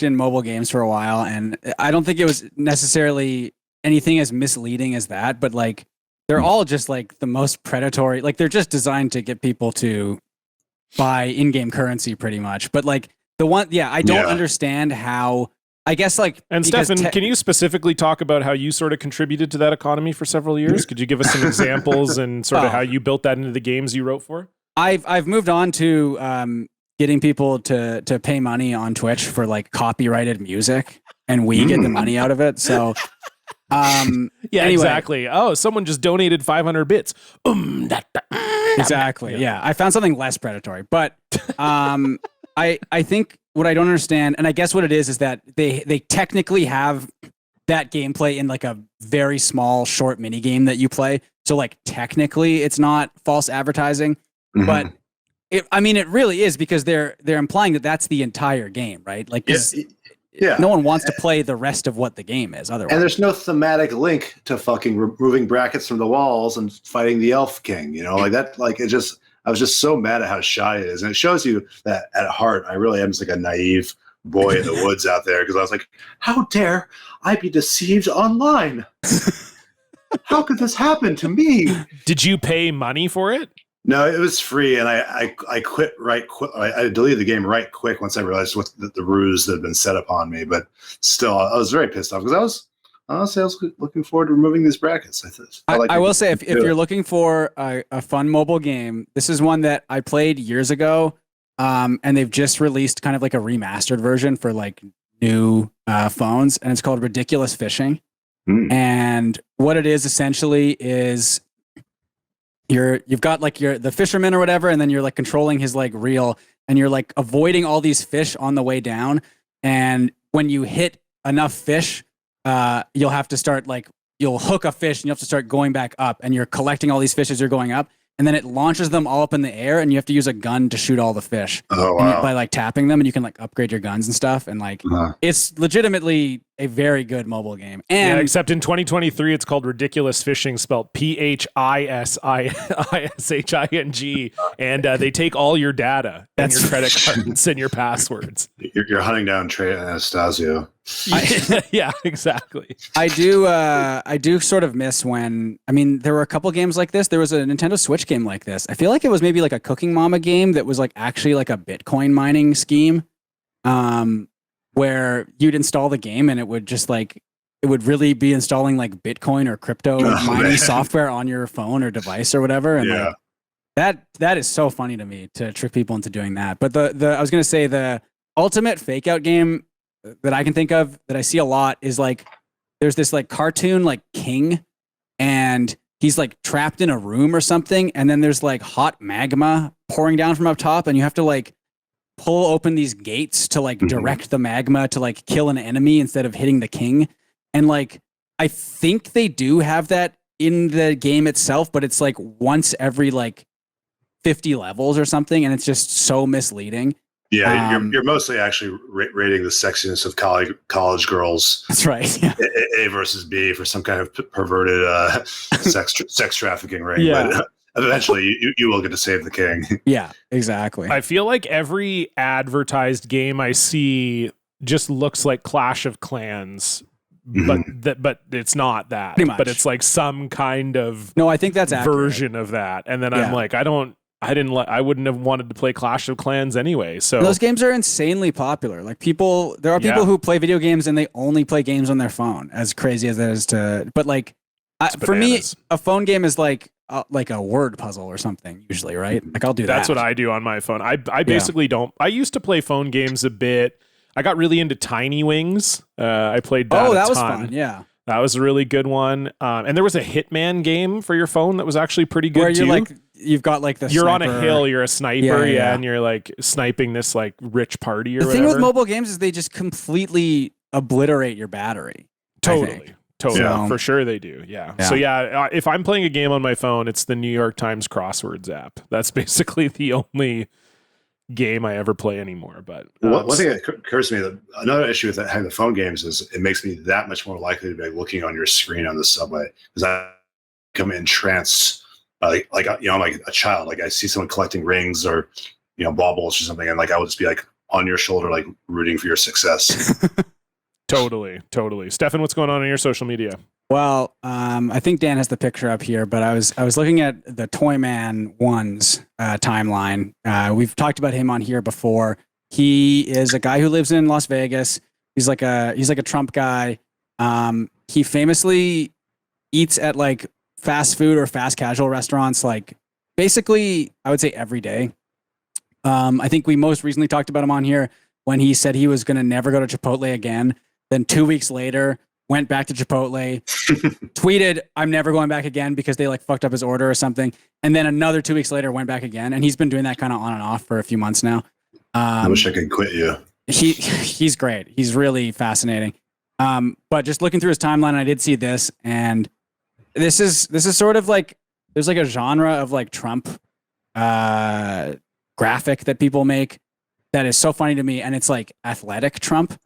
in mobile games for a while, and I don't think it was necessarily anything as misleading as that, but like they're all just like the most predatory. Like they're just designed to get people to buy in-game currency pretty much. But like the one, I don't understand how. I guess like. And Stefan, can you specifically talk about how you sort of contributed to that economy for several years? Could you give us some examples and sort of how you built that into the games you wrote for? I've moved on to getting people to pay money on Twitch for like copyrighted music, and we get the money out of it. So anyway. Exactly. Oh, someone just donated 500 bits. Exactly. Yeah. I found something less predatory, but I think what I don't understand, and I guess what it is that they technically have that gameplay in like a very small short mini game that you play. So like technically it's not false advertising, but it really is, because they're implying that that's the entire game, right? Like no one wants to play the rest of what the game is otherwise. And there's no thematic link to fucking removing brackets from the walls and fighting the Elf King, like that. Like I was just so mad at how shoddy it is. And it shows you that at heart, I really am just like a naive boy in the woods out there. Because I was like, how dare I be deceived online? How could this happen to me? Did you pay money for it? No, it was free, and I quit right quick. I deleted the game right quick once I realized what the ruse that had been set upon me. But still, I was very pissed off because I was looking forward to removing these brackets. I will say, if you're looking for a fun mobile game, this is one that I played years ago, and they've just released kind of like a remastered version for like new phones, and it's called Ridiculous Fishing. And what it is essentially is you've got like the fisherman or whatever, and then you're like controlling his like reel, and you're like avoiding all these fish on the way down. And when you hit enough fish, you'll have to start you'll hook a fish and you have to start going back up, and you're collecting all these fish as you're going up, and then it launches them all up in the air, and you have to use a gun to shoot all the fish. Oh, wow. By like tapping them, and you can like upgrade your guns and stuff. And like, it's legitimately a very good mobile game. And except in 2023, it's called Ridiculous Fishing, spelled PHISISHING, and they take all your data and your credit cards and your passwords. You're hunting down Trey Anastasio. Yeah, exactly. I do sort of miss when, there were a couple games like this. There was a Nintendo Switch game like this. I feel like it was maybe like a Cooking Mama game that was like actually like a Bitcoin mining scheme, where you'd install the game and it would just like, it would really be installing like Bitcoin or crypto mining software on your phone or device or whatever. And like, that is so funny to me, to trick people into doing that. But I was going to say the ultimate fake out game that I can think of that I see a lot is like, there's this like cartoon like king, and he's like trapped in a room or something, and then there's like hot magma pouring down from up top, and you have to like pull open these gates to like direct the magma to like kill an enemy instead of hitting the king. And like, I think they do have that in the game itself, but it's like once every like 50 levels or something, and it's just so misleading. Yeah, you're mostly actually rating the sexiness of college girls. That's right. Yeah. A versus B for some kind of perverted sex trafficking ring. Yeah. But eventually, you will get to save the king. Yeah, exactly. I feel like every advertised game I see just looks like Clash of Clans, but it's not that. Pretty much. But it's like some kind of No, I think that's accurate. version of that. And then I'm like, I wouldn't have wanted to play Clash of Clans anyway. So those games are insanely popular. Like there are people who play video games and they only play games on their phone. As crazy as that is but like, for me, a phone game is like a word puzzle or something usually, right? Like I'll do that. That's what I do on my phone. I basically don't. I used to play phone games a bit. I got really into Tiny Wings. I played that. That a was ton. fun. Yeah. That was a really good one. And there was a Hitman game for your phone that was actually pretty good. Where you're too. like, you've got like the you're sniper. on a hill, you're a sniper, Yeah. and you're like sniping this like rich party or The whatever. thing with mobile games is they just completely obliterate your battery. Totally. So- For sure they do. Yeah. So if I'm playing a game on my phone, it's the New York Times crosswords app. That's basically the only game I ever play anymore. But one thing that occurs to me, that another issue with having the phone games is it makes me that much more likely to be looking on your screen on the subway because I become entranced. I'm like a child. Like I see someone collecting rings or baubles or something, and like I will just be like on your shoulder, like rooting for your success. Totally. Stefan, what's going on your social media? Well, I think Dan has the picture up here, but I was looking at the Toyman Ones timeline. We've talked about him on here before. He is a guy who lives in Las Vegas. He's like a Trump guy. He famously eats at like fast food or fast casual restaurants, like basically I would say every day. I think we most recently talked about him on here when he said he was going to never go to Chipotle again. Then 2 weeks later, went back to Chipotle, tweeted, "I'm never going back again," because they like fucked up his order or something. And then another 2 weeks later, went back again. And he's been doing that kind of on and off for a few months now. I wish I could quit you. He's great. He's really fascinating. But just looking through his timeline, I did see this, and this is sort of like there's like a genre of like Trump graphic that people make that is so funny to me, and it's like athletic Trump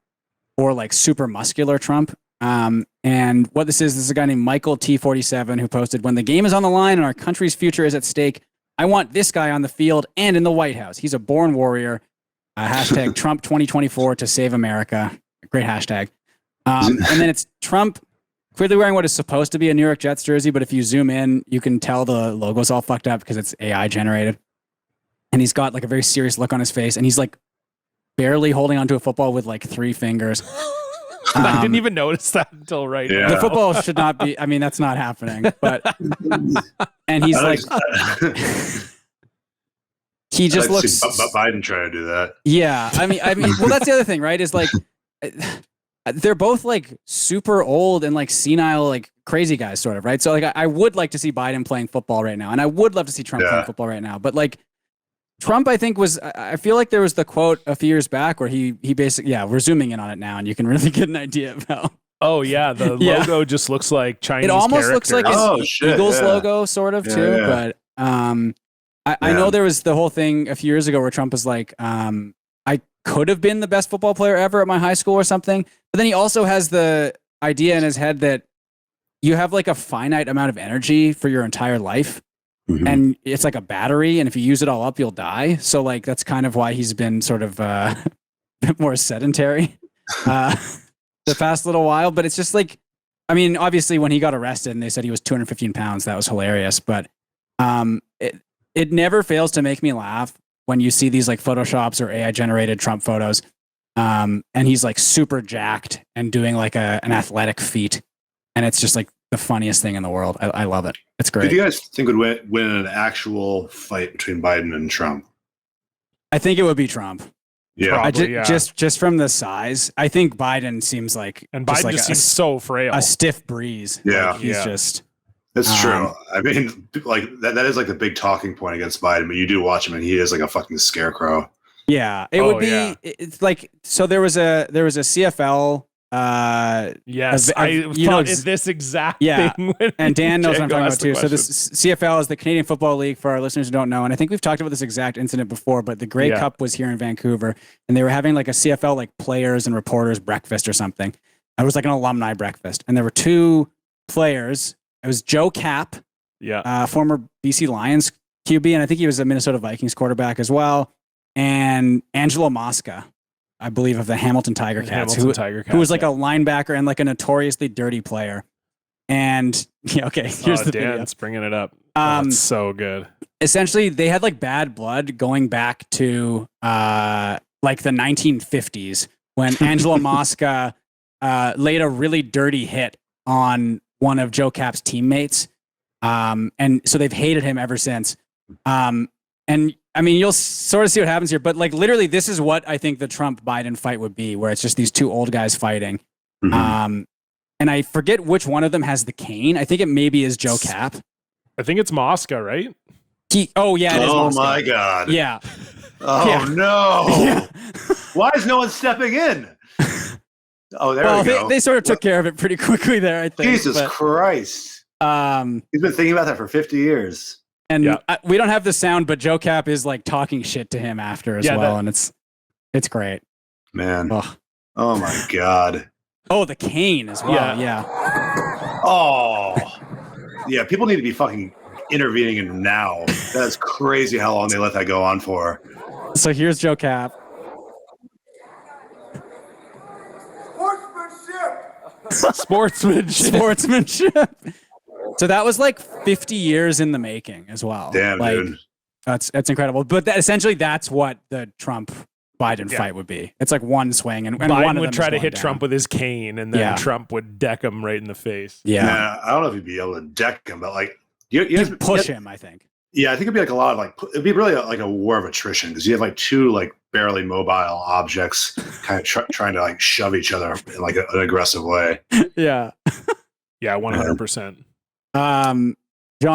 or like super muscular Trump. And what this is a guy named Michael T47 who posted, "When the game is on the line and our country's future is at stake, I want this guy on the field and in the White House. He's a born warrior. Hashtag Trump 2024 to save America." Great hashtag. And then it's Trump clearly wearing what is supposed to be a New York Jets jersey, but if you zoom in, you can tell the logo's all fucked up because it's AI generated. And he's got like a very serious look on his face, and he's like barely holding onto a football with like 3 fingers. I didn't even notice that until right now. The football should not be. I mean, that's not happening. But and he's like, he just looks. Biden trying to do that. Yeah, I mean, well, that's the other thing, right? Is like they're both like super old and like senile, like crazy guys, sort of, right? So like, I would like to see Biden playing football right now, and I would love to see Trump playing football right now. But like, Trump, I think I feel like there was the quote a few years back where he basically, we're zooming in on it now, and you can really get an idea of how. Oh yeah, the logo just looks like Chinese. It almost looks like an Eagles yeah. logo, sort of too. Yeah. But I know there was the whole thing a few years ago where Trump was like, I could have been the best football player ever at my high school or something. But then he also has the idea in his head that you have like a finite amount of energy for your entire life. Mm-hmm. And it's like a battery, and if you use it all up, you'll die. So like that's kind of why he's been sort of a bit more sedentary the past little while. But it's just like, I mean, obviously when he got arrested and they said he was 215 pounds, that was hilarious. But it never fails to make me laugh when you see these like Photoshops or AI generated Trump photos, and he's like super jacked and doing like an athletic feat, and it's just like the funniest thing in the world. I love it. It's great. Who do you guys think would win an actual fight between Biden and Trump? I think it would be Trump. Yeah, probably, just from the size. I think Biden seems like Biden just seems so frail, a stiff breeze. Yeah, like he's just. That's true. I mean, like that is like the big talking point against Biden. But you do watch him, and he is like a fucking scarecrow. Yeah, it would be. Yeah. It's like so. There was a CFL Yes, I thought this exact thing. And Dan knows what I'm Django talking about asked the too. So question. this CFL is the Canadian Football League for our listeners who don't know. And I think we've talked about this exact incident before, but the Grey Cup was here in Vancouver and they were having like a CFL like players and reporters breakfast or something. It was like an alumni breakfast. And there were two players. It was Joe Cap, former BC Lions QB, and I think he was a Minnesota Vikings quarterback as well. And Angelo Mosca, I believe, of the Hamilton Tiger Cats, who was like a linebacker and like a notoriously dirty player. And here's the video. Dan's bringing it up. That's so good. Essentially, they had like bad blood going back to like the 1950s when Angelo Mosca laid a really dirty hit on one of Joe Cap's teammates. And so they've hated him ever since. And I mean, you'll sort of see what happens here, but like literally this is what I think the Trump-Biden fight would be, where it's just these two old guys fighting. And I forget which one of them has the cane. I think it maybe is Joe Cap. I think it's Mosca, right? It is Mosca. My God. Yeah. Oh, no. Yeah. Why is no one stepping in? Oh, there we go. They sort of took care of it pretty quickly there, I think. Jesus Christ. He's been thinking about that for 50 years. And we don't have the sound, but Joe Cap is like talking shit to him after as well, and it's great. Man. Oh my God. Oh, the cane as well. Yeah. Oh. Yeah, people need to be fucking intervening in now. That's crazy how long they let that go on for. So here's Joe Cap. Sportsmanship. So that was like 50 years in the making as well. Damn, dude. That's incredible. But essentially, that's what the Trump-Biden fight would be. It's like one swing, and Biden one of would them try to hit down. Trump with his cane, and then Trump would deck him right in the face. Yeah. Man, I don't know if he'd be able to deck him, but like you'd push him, I think. Yeah, I think it'd be like a lot of like it'd be really like a war of attrition because you have like two like barely mobile objects kind of trying to like shove each other in like an aggressive way. Yeah. Yeah, 100%. John,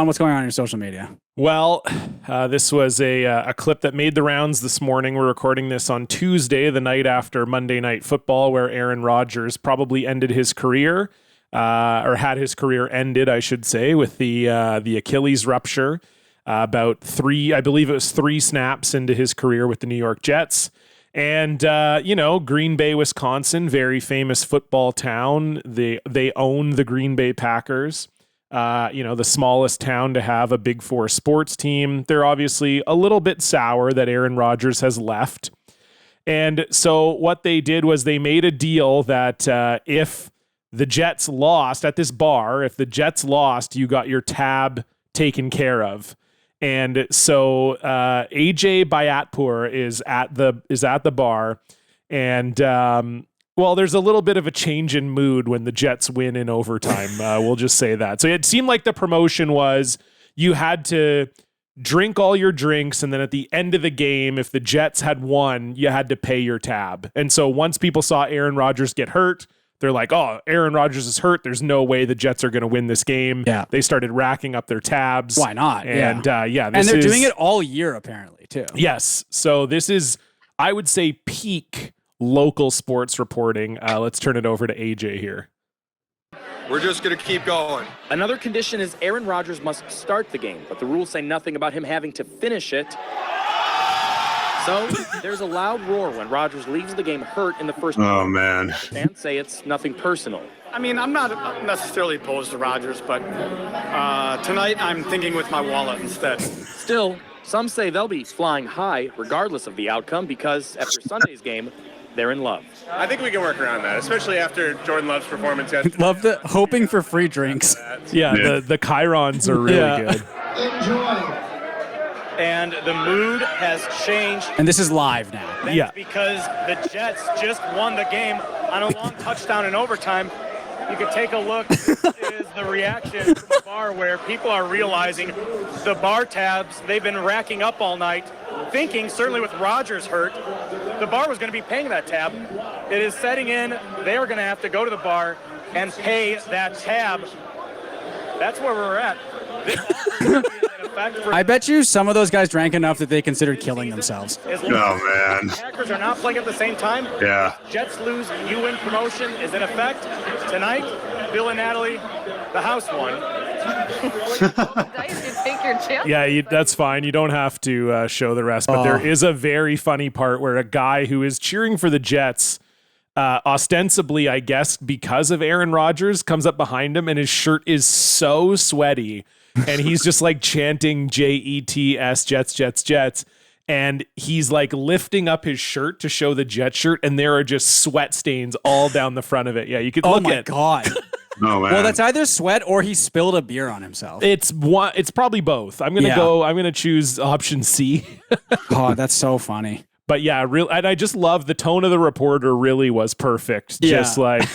what's going on your social media? Well, this was a clip that made the rounds this morning. We're recording this on Tuesday, the night after Monday Night Football, where Aaron Rodgers probably ended his career, or had his career ended, I should say, with the Achilles rupture. About three snaps into his career with the New York Jets. And, Green Bay, Wisconsin, very famous football town. They own the Green Bay Packers. The smallest town to have a Big Four sports team. They're obviously a little bit sour that Aaron Rodgers has left. And so what they did was they made a deal that if the Jets lost at this bar, if the Jets lost, you got your tab taken care of. And so AJ Bayatpour is at the bar, and there's a little bit of a change in mood when the Jets win in overtime. We'll just say that. So it seemed like the promotion was you had to drink all your drinks, and then at the end of the game, if the Jets had won, you had to pay your tab. And so once people saw Aaron Rodgers get hurt, they're like, oh, Aaron Rodgers is hurt. There's no way the Jets are going to win this game. Yeah. They started racking up their tabs. Why not? And and they're doing it all year apparently too. Yes. So this is, I would say, peak local sports reporting. Let's turn it over to AJ here. We're just going to keep going. Another condition is Aaron Rodgers must start the game, but the rules say nothing about him having to finish it. So there's a loud roar when Rodgers leaves the game hurt in the first. Oh, man. Fans say it's nothing personal. I mean, I'm not necessarily opposed to Rodgers, but tonight I'm thinking with my wallet instead. Still, some say they'll be flying high regardless of the outcome because after Sunday's game, they're in love. I think we can work around that, especially after Jordan Love's performance yesterday. Love the hoping for free drinks. Yeah. The chyrons are really good. Enjoy. And the mood has changed. And this is live now. That's because the Jets just won the game on a long touchdown in overtime. You could take a look. This is the reaction from the bar where people are realizing the bar tabs they've been racking up all night, thinking, certainly with Rodgers hurt, the bar was going to be paying that tab. It is setting in. They are going to have to go to the bar and pay that tab. That's where we're at. This effect for. I bet you some of those guys drank enough that they considered killing themselves. As long Oh, man. as the Packers are not playing at the same time. Yeah. Jets lose, you win promotion is in effect. Tonight, Bill and Natalie, the house won. Yeah, that's fine. You don't have to show the rest. But there is a very funny part where a guy who is cheering for the Jets, ostensibly, I guess, because of Aaron Rodgers, comes up behind him and his shirt is so sweaty. And he's just like chanting Jets, Jets, Jets, Jets. And he's like lifting up his shirt to show the Jet shirt. And there are just sweat stains all down the front of it. Yeah, you could look at. Oh, my God. Oh, man. Well, that's either sweat or he spilled a beer on himself. It's probably both. I'm gonna choose option C. Oh, that's so funny. But yeah, and I just love the tone of the reporter. Really was perfect. Yeah. Just like,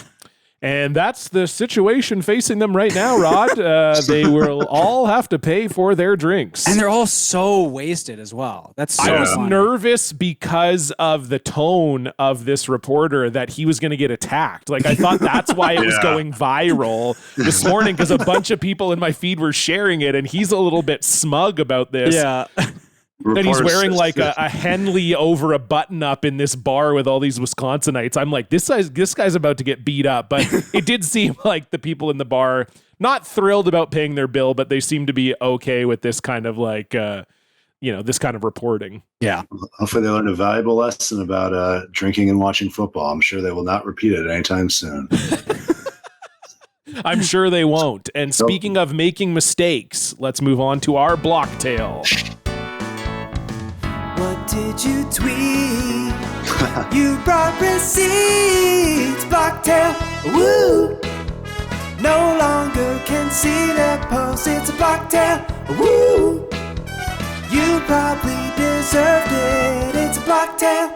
and that's the situation facing them right now, Rod. They will all have to pay for their drinks. And they're all so wasted as well. That's so I was funny. nervous because of the tone of this reporter that he was going to get attacked. Like, I thought that's why it was going viral this morning, because a bunch of people in my feed were sharing it, and he's a little bit smug about this. Yeah. That he's wearing like a Henley over a button up in this bar with all these Wisconsinites. I'm like, this guy's about to get beat up. But it did seem like the people in the bar not thrilled about paying their bill, but they seem to be okay with this kind of like, this kind of reporting. Yeah. Hopefully they learned a valuable lesson about drinking and watching football. I'm sure they will not repeat it anytime soon. I'm sure they won't. And speaking of making mistakes, let's move on to our block tale. What did you tweet? You brought receipts, Blocktail. Woo! No longer can see the post. It's a Blocktail. Woo! You probably deserved it. It's a Blocktail.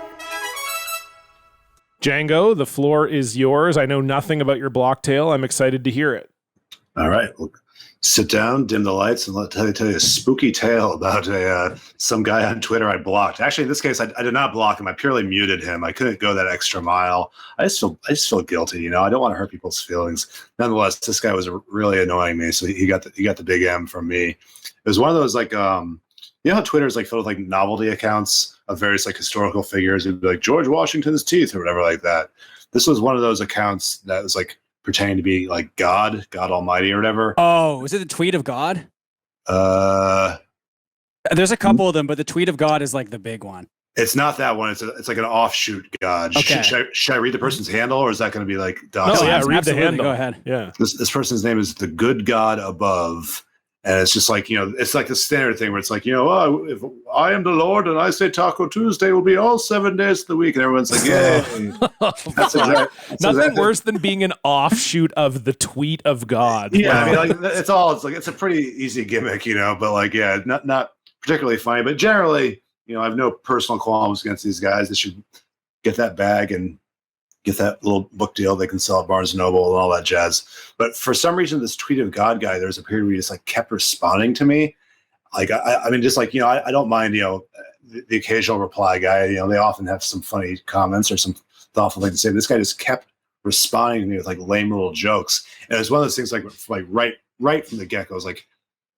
Django, the floor is yours. I know nothing about your block tale. I'm excited to hear it. All right. Well, sit down, dim the lights, and tell you a spooky tale about some guy on Twitter I blocked. Actually, in this case, I did not block him. I purely muted him. I couldn't go that extra mile. I just feel guilty. I don't want to hurt people's feelings. Nonetheless, this guy was really annoying me, so he got the big M from me. It was one of those like how Twitter is like filled with like novelty accounts of various like historical figures. It'd be like George Washington's teeth or whatever like that. This was one of those accounts that was like pretending to be like God Almighty or whatever. Oh, is it the tweet of God? There's a couple of them, but the tweet of God is like the big one. It's not that one. It's like an offshoot God. Okay. Should I read the person's handle, or is that going to be like? No, yeah, read the handle. Go ahead. Yeah. This person's name is the Good God Above. And it's just like, it's like the standard thing where it's like, if I am the Lord and I say Taco Tuesday will be all 7 days of the week. And everyone's like, yay. Nothing worse than being an offshoot of the tweet of God. Yeah, I mean, like, it's a pretty easy gimmick, but like, yeah, not particularly funny. But generally, I have no personal qualms against these guys. They should get that bag and get that little book deal they can sell at Barnes & Noble and all that jazz. But for some reason, this tweet of God guy, there was a period where he just like kept responding to me. Like, I mean, just like, I don't mind, the occasional reply guy, they often have some funny comments or some thoughtful thing to say. This guy just kept responding to me with like lame little jokes. And it was one of those things like right from the get-go, I was like,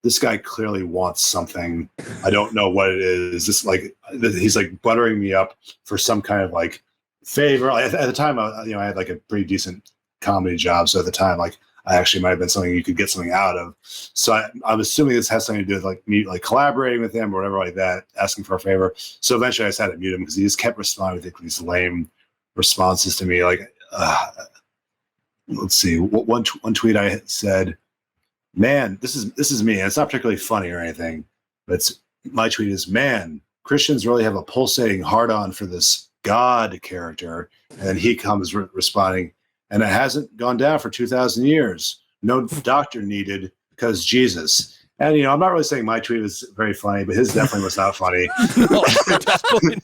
this guy clearly wants something. I don't know what it is. He's like buttering me up for some kind of like favor. At the time, I had like a pretty decent comedy job. So at the time, like I actually might have been something you could get something out of. So I'm assuming this has something to do with like me, like collaborating with him or whatever like that, asking for a favor. So eventually I just had to mute him because he just kept responding with these lame responses to me. Like, let's see, one tweet I said, man, this is me. And it's not particularly funny or anything, but my tweet is, man, Christians really have a pulsating hard-on for this God character. And then he comes responding, and it hasn't gone down for 2,000 years. No doctor needed because Jesus. And, I'm not really saying my tweet was very funny, but his definitely was not funny. No, definitely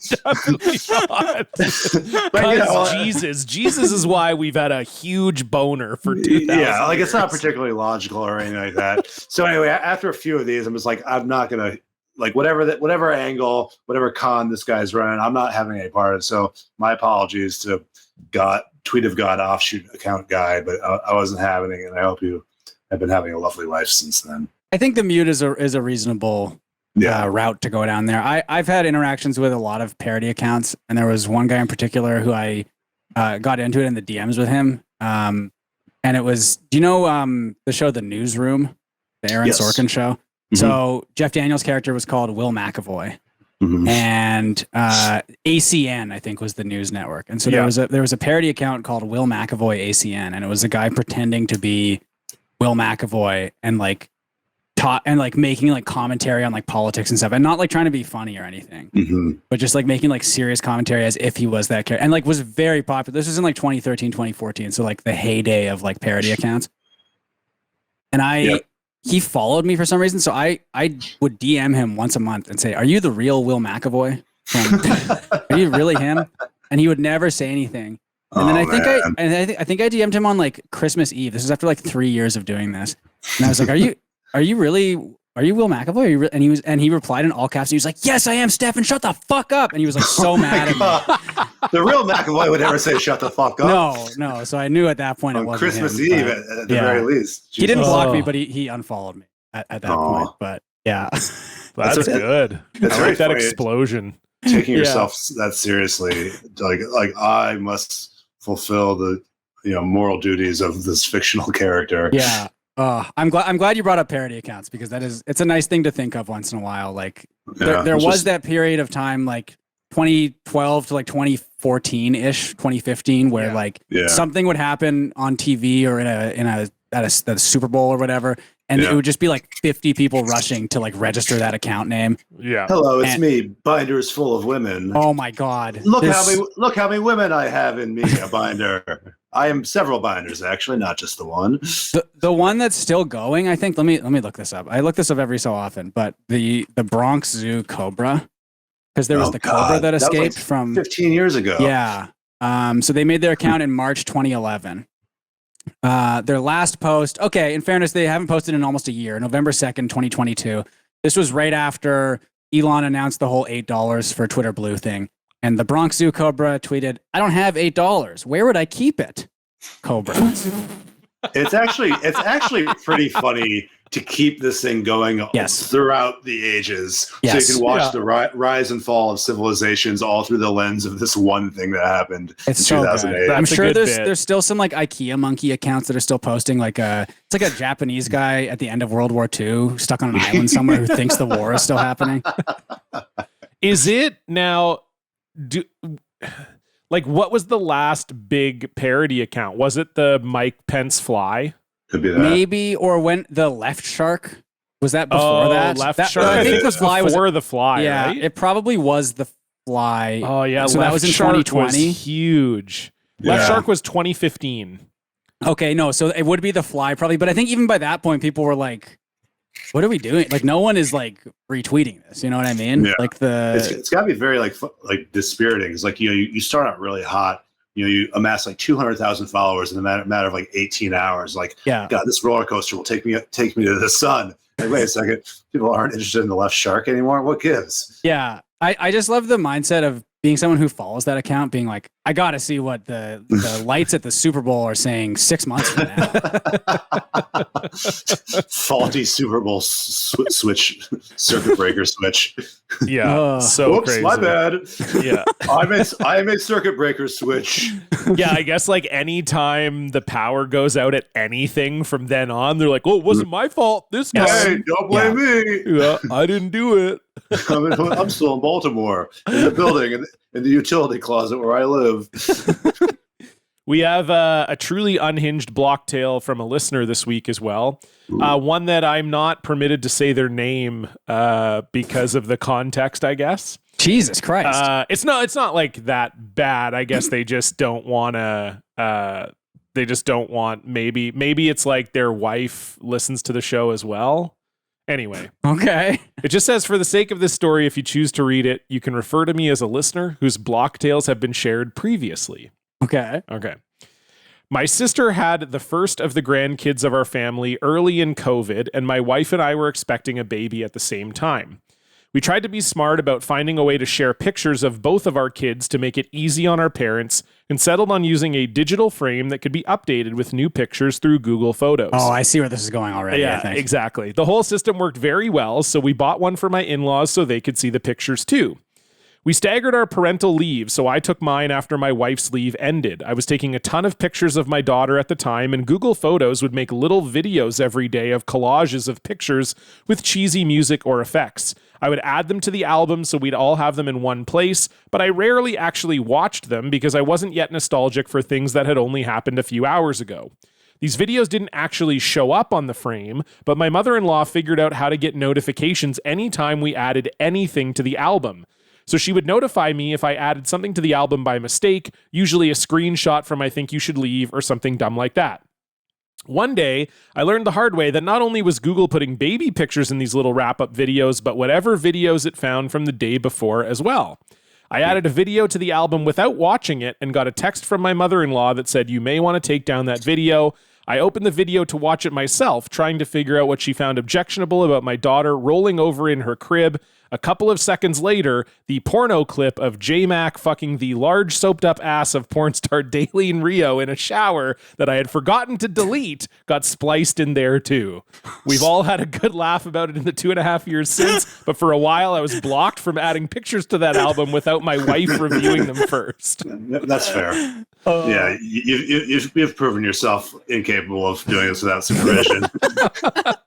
not. Because Jesus is why we've had a huge boner for 2,000 Yeah, like years. it's not particularly logical or anything like that. So anyway, after a few of these, I'm just like, I'm not going to, like whatever angle, whatever con this guy's running, I'm not having any part of it. So my apologies to tweet of God offshoot account guy, but I wasn't having it, and I hope you have been having a lovely life since then. I think the mute is a reasonable route to go down there. I've had interactions with a lot of parody accounts, and there was one guy in particular who I got into it in the DMs with him. And it was, do you know the show The Newsroom, the Aaron Sorkin show? Mm-hmm. So Jeff Daniels' character was called Will McAvoy. Mm-hmm. And ACN, I think, was the news network. And so there was a parody account called Will McAvoy ACN, and it was a guy pretending to be Will McAvoy and like making like commentary on like politics and stuff, and not like trying to be funny or anything, but just like making like serious commentary as if he was that character, and like was very popular. This was in like 2013, 2014, so like the heyday of like parody accounts. And he followed me for some reason, so I would DM him once a month and say, "Are you the real Will McAvoy? Are you really him?" And he would never say anything. And then I think I DM'd him on like Christmas Eve. This is after like 3 years of doing this, and I was like, "Are you Will McAvoy?" And he replied in all caps. And he was like, "Yes, I am, Stefan. Shut the fuck up!" And he was like so mad at me. The real McAvoy would never say "shut the fuck up." No. So I knew at that point it wasn't Christmas him, Eve at the very least. He didn't block me, but he unfollowed me at that point. But yeah, that's good. I like that explosion. Taking yourself that seriously, like I must fulfill the moral duties of this fictional character. Yeah. I'm glad you brought up parody accounts, because it's a nice thing to think of once in a while. Like there was that period of time, like 2012 to like 2014-ish, 2015, where something would happen on TV or at a Super Bowl or whatever, and it would just be like 50 people rushing to like register that account name. Yeah. Hello, it's me. Binders full of women. Oh my God. Look how many women I have in me. A binder. I am several binders, actually, not just the one. The one that's still going, I think. Let me look this up. I look this up every so often, but the Bronx Zoo Cobra, because there was the Cobra that escaped from 15 years ago. Yeah. So they made their account in March 2011. Their last post. Okay, in fairness, they haven't posted in almost a year. November 2nd, 2022. This was right after Elon announced the whole $8 for Twitter Blue thing. And the Bronx Zoo Cobra tweeted, "I don't have $8. Where would I keep it?" Cobra. It's actually pretty funny to keep this thing going throughout the ages. Yes. So you can watch the rise and fall of civilizations all through the lens of this one thing that happened in 2008. I'm sure there's still some like IKEA monkey accounts that are still posting it's like a Japanese guy at the end of World War II stuck on an island somewhere who thinks the war is still happening. Is it now? What was the last big parody account? Was it the Mike Pence fly? Could be that. Maybe, or when the Left Shark, was that before that? Shark. I think the fly was before the fly. Yeah, right? It probably was the fly. Oh yeah, so Left that was in Shark 2020. Was huge. Left Shark was 2015. Okay, no, so it would be the fly probably, but I think even by that point, people were like, "What are we doing?" Like, no one is like retweeting this. You know what I mean? Yeah. Like it's got to be very like dispiriting. It's like you start out really hot. You amass like 200,000 followers in a matter of like 18 hours. Like, God, this roller coaster will take me to the sun. Like, wait a second, people aren't interested in the Left Shark anymore. What gives? Yeah, I just love the mindset of being someone who follows that account, being like, I got to see what the lights at the Super Bowl are saying 6 months from now. Faulty Super Bowl switch, circuit breaker switch. Yeah, so whoops, crazy. My bad. Yeah, I'm a circuit breaker switch. Yeah, I guess like anytime the power goes out at anything from then on, they're like, "Oh, it wasn't my fault this time." Hey, don't blame me. Yeah, I didn't do it. I'm still in Baltimore, in the building, in the utility closet where I live. We have a truly unhinged block tale from a listener this week as well. One that I'm not permitted to say their name because of the context, I guess. Jesus Christ. It's not like that bad. I guess they just don't want to. They just don't want. Maybe it's like their wife listens to the show as well. Anyway. Okay. It just says, for the sake of this story, if you choose to read it, you can refer to me as a listener whose block tales have been shared previously. Okay. My sister had the first of the grandkids of our family early in COVID, and my wife and I were expecting a baby at the same time. We tried to be smart about finding a way to share pictures of both of our kids to make it easy on our parents, and settled on using a digital frame that could be updated with new pictures through Google Photos. Oh, I see where this is going already. Yeah, I think. exactly. The whole system worked very well, so we bought one for my in-laws so they could see the pictures too. We staggered our parental leave, so I took mine after my wife's leave ended. I was taking a ton of pictures of my daughter at the time, and Google Photos would make little videos every day of collages of pictures with cheesy music or effects. I would add them to the album so we'd all have them in one place, but I rarely actually watched them because I wasn't yet nostalgic for things that had only happened a few hours ago. These videos didn't actually show up on the frame, but my mother-in-law figured out how to get notifications anytime we added anything to the album. So she would notify me if I added something to the album by mistake, usually a screenshot from I Think You Should Leave or something dumb like that. One day, I learned the hard way that not only was Google putting baby pictures in these little wrap-up videos, but whatever videos it found from the day before as well. I added a video to the album without watching it and got a text from my mother-in-law that said, "You may want to take down that video." I opened the video to watch it myself, trying to figure out what she found objectionable about my daughter rolling over in her crib. A couple of seconds later, the porno clip of J-Mac fucking the large soaped-up ass of porn star Daleen Rio in a shower that I had forgotten to delete got spliced in there too. We've all had a good laugh about it in the 2.5 years since, but for a while I was blocked from adding pictures to that album without my wife reviewing them first. That's fair. Yeah, you've proven yourself incapable of doing this without supervision.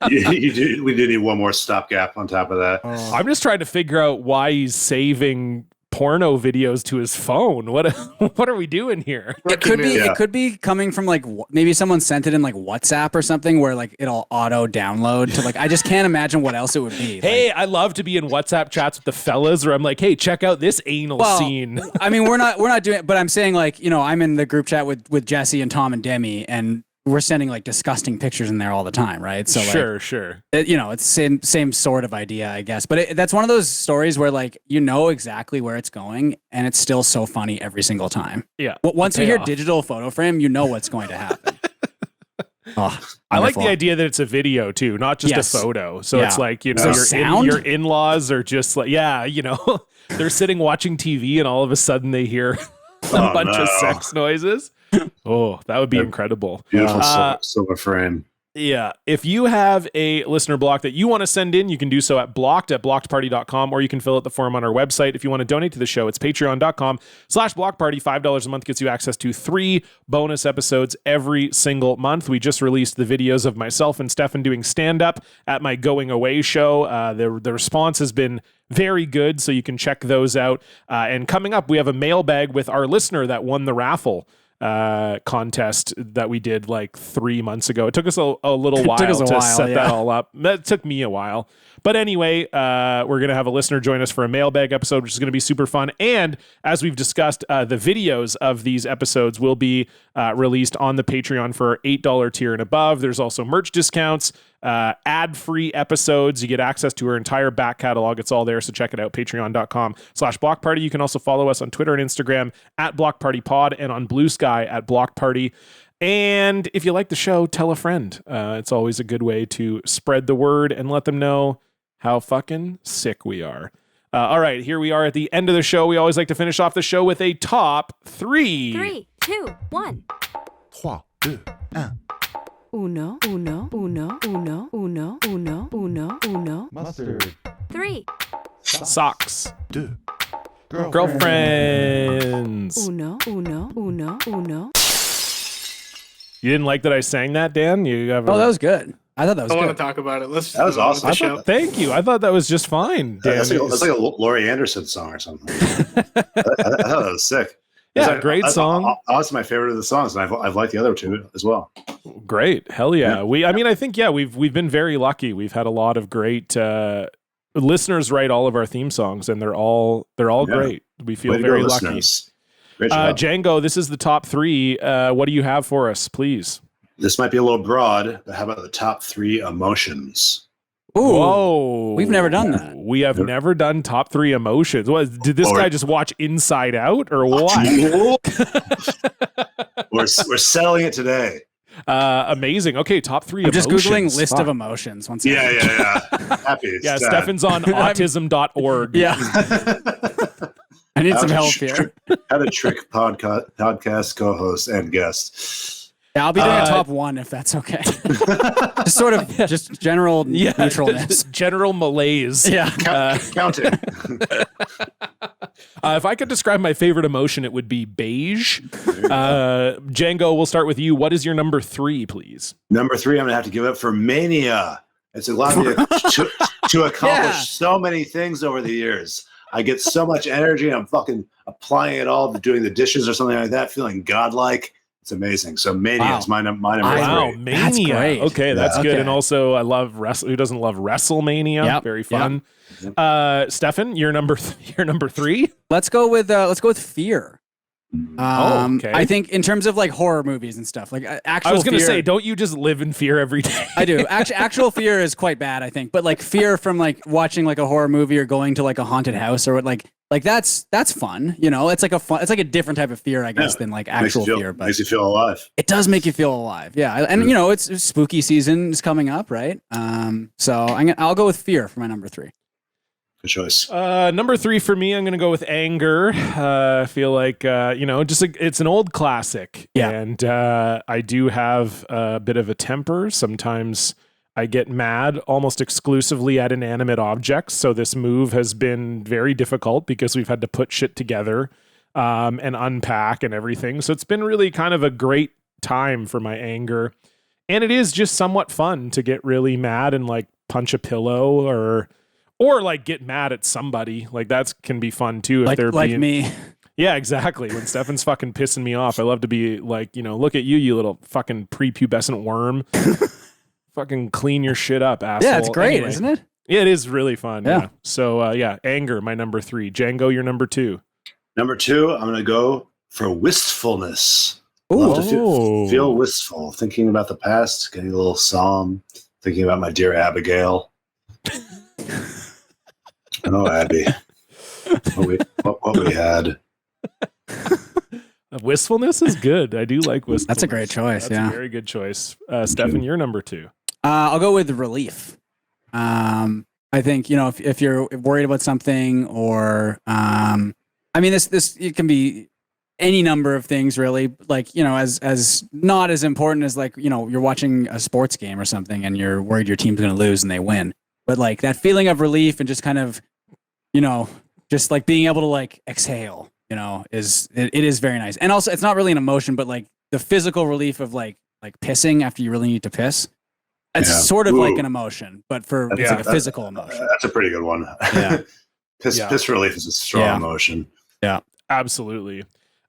We do need one more stopgap on top of that. I'm just trying to figure out why he's saving porno videos to his phone. What are we doing here? It could be coming from like maybe someone sent it in like WhatsApp or something where like it'll auto download to like I just can't imagine what else it would be. Hey, I love to be in WhatsApp chats with the fellas where I'm like, hey, check out this anal scene. I mean, we're not doing it, but I'm saying like, you know, I'm in the group chat with Jesse and Tom and Demi, and we're sending like disgusting pictures in there all the time, right? So sure. You know, it's same sort of idea, I guess. But that's one of those stories where like you know exactly where it's going, and it's still so funny every single time. Yeah. Once you hear digital photo frame, you know what's going to happen. I like the idea that it's a video too, not just a photo. So it's like, you know, your in-laws are just like, you know, they're sitting watching TV and all of a sudden they hear a bunch of sex noises. Oh, that would be incredible. Beautiful silver frame. Yeah. If you have a listener block that you want to send in, you can do so at blockedparty.com, or you can fill out the form on our website. If you want to donate to the show, it's patreon.com/blockparty. $5 a month gets you access to 3 bonus episodes every single month. We just released the videos of myself and Stefan doing stand-up at my going away show. The response has been very good, so you can check those out. And coming up, we have a mailbag with our listener that won the raffle contest that we did like 3 months ago. It took us a little while to set that all up. That took me a while. But anyway, we're going to have a listener join us for a mailbag episode, which is going to be super fun. And as we've discussed, the videos of these episodes will be released on the Patreon for our $8 tier and above. There's also merch discounts, ad-free episodes. You get access to our entire back catalog. It's all there, so check it out, patreon.com/blockparty. You can also follow us on Twitter and Instagram at blockpartypod and on Blue Sky at blockparty. And if you like the show, tell a friend. It's always a good way to spread the word and let them know how fucking sick we are. All right, here we are at the end of the show. We always like to finish off the show with a top 3. 3, 2, 1. 3, 2, 1. Uno, uno, uno, uno, uno, uno, uno, uno. Mustard. 3. Socks. 2. Girlfriends. Uno, uno, uno, uno. You didn't like that I sang that, Dan? That was good. I thought that was good. I want to talk about it. That was awesome. Thank you. I thought that was just fine. Dan. That's like a Laurie Anderson song or something. I thought that was sick. Yeah, great song. That's my favorite of the songs, and I've liked the other two as well. Great, hell yeah. I think we've been very lucky. We've had a lot of great listeners write all of our theme songs, and they're all great. We feel very lucky. Listeners. Great job. Django, this is the top 3. What do you have for us, please? This might be a little broad, but how about the top 3 emotions? Ooh, whoa. We've never done that. We have never done top 3 emotions. Did this guy just watch Inside Out or what? We're settling it today. Amazing. Okay, top 3 I'm just emotions. Googling list Fuck. of emotions. One second. Yeah. Happy. Yeah, sad. Stefan's on autism.org. Yeah. I need some help here. How to trick podcast co-host and guest. Yeah, I'll be doing a top 1 if that's okay. Just sort of just general neutralness. General malaise. Yeah. Counting. If I could describe my favorite emotion, it would be beige. Django, we'll start with you. What is your number 3, please? Number 3, I'm going to have to give up for Mania. It's allowed me to accomplish so many things over the years. I get so much energy. I'm fucking applying it all to doing the dishes or something like that, feeling godlike. It's amazing. So Mania is my number 3. Wow, Mania. That's great. Okay, that's good. And also, I love who doesn't love WrestleMania? Yep. Very fun. Yep. Stefan, your number 3. Let's go with Fear. Okay. I think in terms of like horror movies and stuff, like actual. I was going to fear, say, don't you just live in fear every day? I do. Actual fear is quite bad, I think. But like fear from like watching like a horror movie or going to like a haunted house or what, like that's fun. You know, it's like a different type of fear, I guess, than like actual fear. But makes you feel alive. It does make you feel alive. Yeah, and you know, it's spooky season is coming up, right? So I'll go with Fear for my number 3. Good choice. Number 3 for me, I'm going to go with Anger. I feel like, it's an old classic. Yeah. And I do have a bit of a temper. Sometimes I get mad almost exclusively at inanimate objects. So this move has been very difficult because we've had to put shit together and unpack and everything. So it's been really kind of a great time for my anger. And it is just somewhat fun to get really mad and like punch a pillow or like get mad at somebody. Like that can be fun too. If they're being me. Yeah, exactly. When Stefan's fucking pissing me off, I love to be like, look at you little fucking prepubescent worm. Fucking clean your shit up, asshole. Yeah, it's great, Anyway. isn't it? Yeah, it is really fun. Yeah. Yeah. So Anger, my number 3. Django, your number 2. Number 2, I'm going to go for wistfulness. Ooh. Love to feel wistful, thinking about the past, getting a little psalm, thinking about my dear Abigail. Oh, Abby. What we had. Wistfulness is good. I do like wistfulness. That's a great choice. That's a very good choice. Stefan, you're number 2. I'll go with relief. I think, if you're worried about something or, this it can be any number of things really, like, as not as important as like, you're watching a sports game or something and you're worried your team's going to lose and they win. But like that feeling of relief and just kind of, just like being able to like exhale, it is very nice. And also it's not really an emotion, but like the physical relief of like pissing after you really need to piss. It's sort of like an emotion, but it's like a physical emotion. That's a pretty good one. Yeah. Piss relief is a strong emotion. Yeah. Absolutely.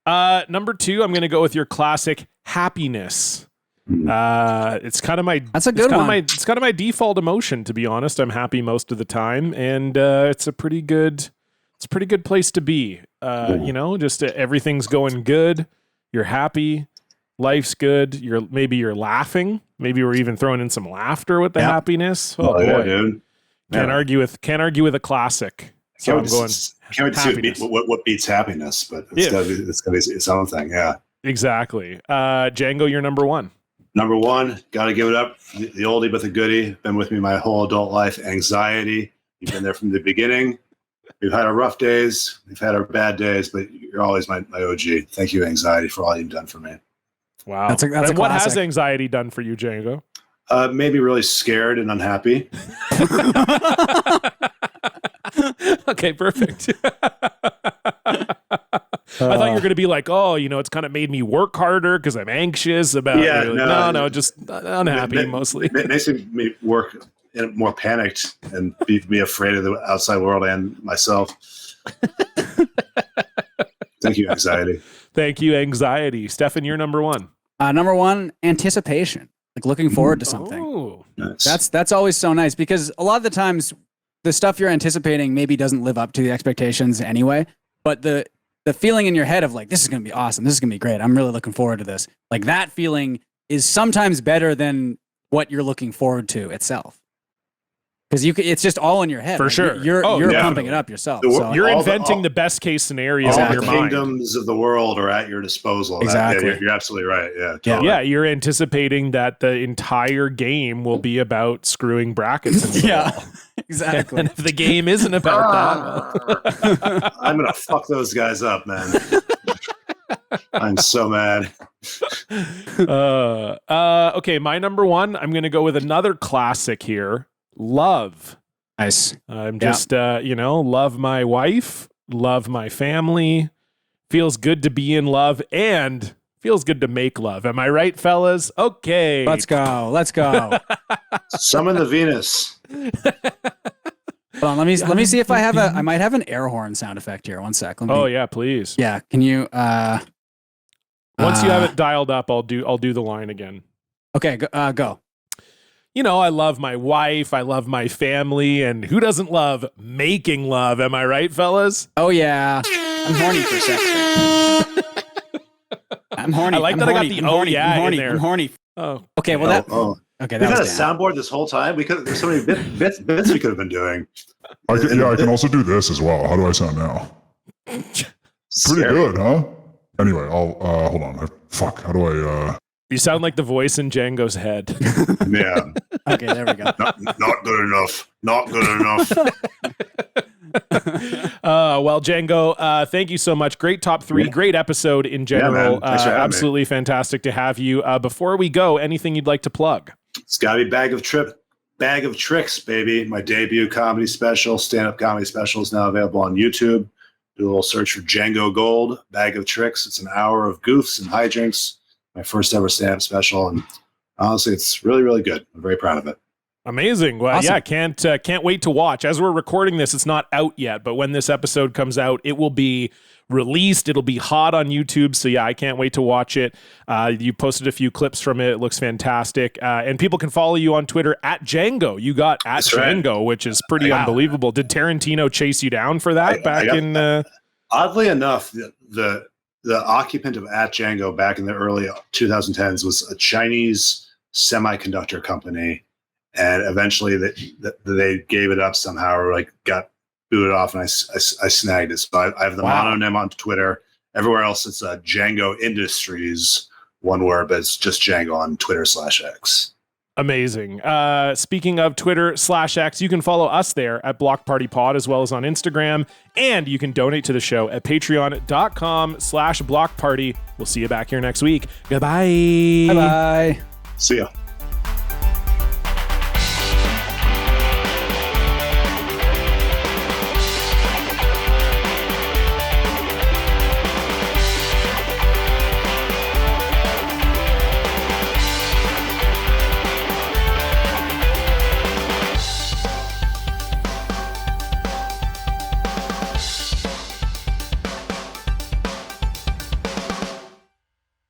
Number 2, I'm going to go with your classic happiness. It's kind of my That's a good one. It's kind of my default emotion, to be honest. I'm happy most of the time, and it's a pretty good place to be. Just everything's going good. You're happy. Life's good. Maybe you're laughing. Maybe we're even throwing in some laughter with the happiness. Oh boy, yeah, dude. Can't argue with a classic. So I'm going. Can't wait to see what beats happiness, but it's gotta be its own thing. Yeah, exactly. Django, you're number 1. Number 1, gotta give it up. The oldie but the goodie. Been with me my whole adult life. Anxiety. You've been there from the beginning. We've had our rough days. We've had our bad days, but you're always my OG. Thank you, anxiety, for all you've done for me. Wow. That's a what has classic. anxiety done for you, Django? Maybe really scared and unhappy. Okay, perfect. I thought you were going to be like, it's kind of made me work harder because I'm anxious about it. No, just unhappy mostly. It makes me work more panicked and be afraid of the outside world and myself. Thank you, anxiety. Thank you, anxiety. Stefan, you're number 1. Number 1, anticipation, like looking forward to something. Oh, nice. That's always so nice because a lot of the times the stuff you're anticipating maybe doesn't live up to the expectations anyway, but the feeling in your head of like, this is going to be awesome. This is going to be great. I'm really looking forward to this. Like that feeling is sometimes better than what you're looking forward to itself. Because it's just all in your head. For like, sure. You're yeah. pumping it up yourself. The wor- So. You're all inventing the best case scenarios All in the your mind. kingdoms of the world are at your disposal. Exactly. You're absolutely right. Yeah. Yeah. Totally. Yeah, you're anticipating that the entire game will be about screwing brackets in the Yeah. wall. Exactly. And if the game isn't about that, I'm gonna fuck those guys up, man. I'm so mad. okay, my number one, I'm gonna go with another classic here. Love. Nice. I'm just love my wife, love my family. Feels good to be in love and feels good to make love. Am I right, fellas? Okay. Let's go. Summon the Venus. Hold on, let me see if I might have an air horn sound effect here. One sec. Oh yeah, please. Yeah. Can you Once you have it dialed up, I'll do the line again. Okay, go. I love my wife, I love my family, and who doesn't love making love? Am I right, fellas? Oh yeah. I'm horny for sex. I'm horny. I like I'm that horny. I got the I'm oh horny. yeah I'm horny. in there. I'm horny. Oh. Okay, well We've okay, that had a was Dan. soundboard this whole time. There's so many bits we could have been doing. I can also do this as well. How do I sound now? Pretty good, huh? Anyway, I'll hold on. How do I You sound like the voice in Django's head. Yeah. Okay, there we go. Not good enough. Not good enough. Well, Django, thank you so much. Great top three, great episode in general. man. Thanks for having me. Absolutely fantastic to have you. Before we go, anything you'd like to plug? It's got to be Bag of Tricks, baby. My debut comedy special, stand-up comedy special is now available on YouTube. Do a little search for Django Gold, Bag of Tricks. It's an hour of goofs and hijinks. My first ever stand-up special, and honestly, it's really, really good. I'm very proud of it. Amazing. Well, Awesome. yeah, can't wait to watch. As we're recording this, it's not out yet, but when this episode comes out, it will be released. It'll be hot on YouTube. So yeah, I can't wait to watch it. You posted a few clips from it. It looks fantastic. And people can follow you on Twitter at Django. You got at That's right. Django, which is pretty unbelievable. Did Tarantino chase you down for that Oddly enough, the occupant of at Django back in the early 2010s was a Chinese semiconductor company. And eventually they gave it up somehow, or got booted off, and I snagged it. So I have the mononym on Twitter. Everywhere else, it's Django Industries, one word, but it's just Django on Twitter/X. Amazing. Speaking of Twitter/X, you can follow us there at Block Party Pod, as well as on Instagram. And you can donate to the show at patreon.com/blockparty. We'll see you back here next week. Goodbye. Bye-bye. See ya.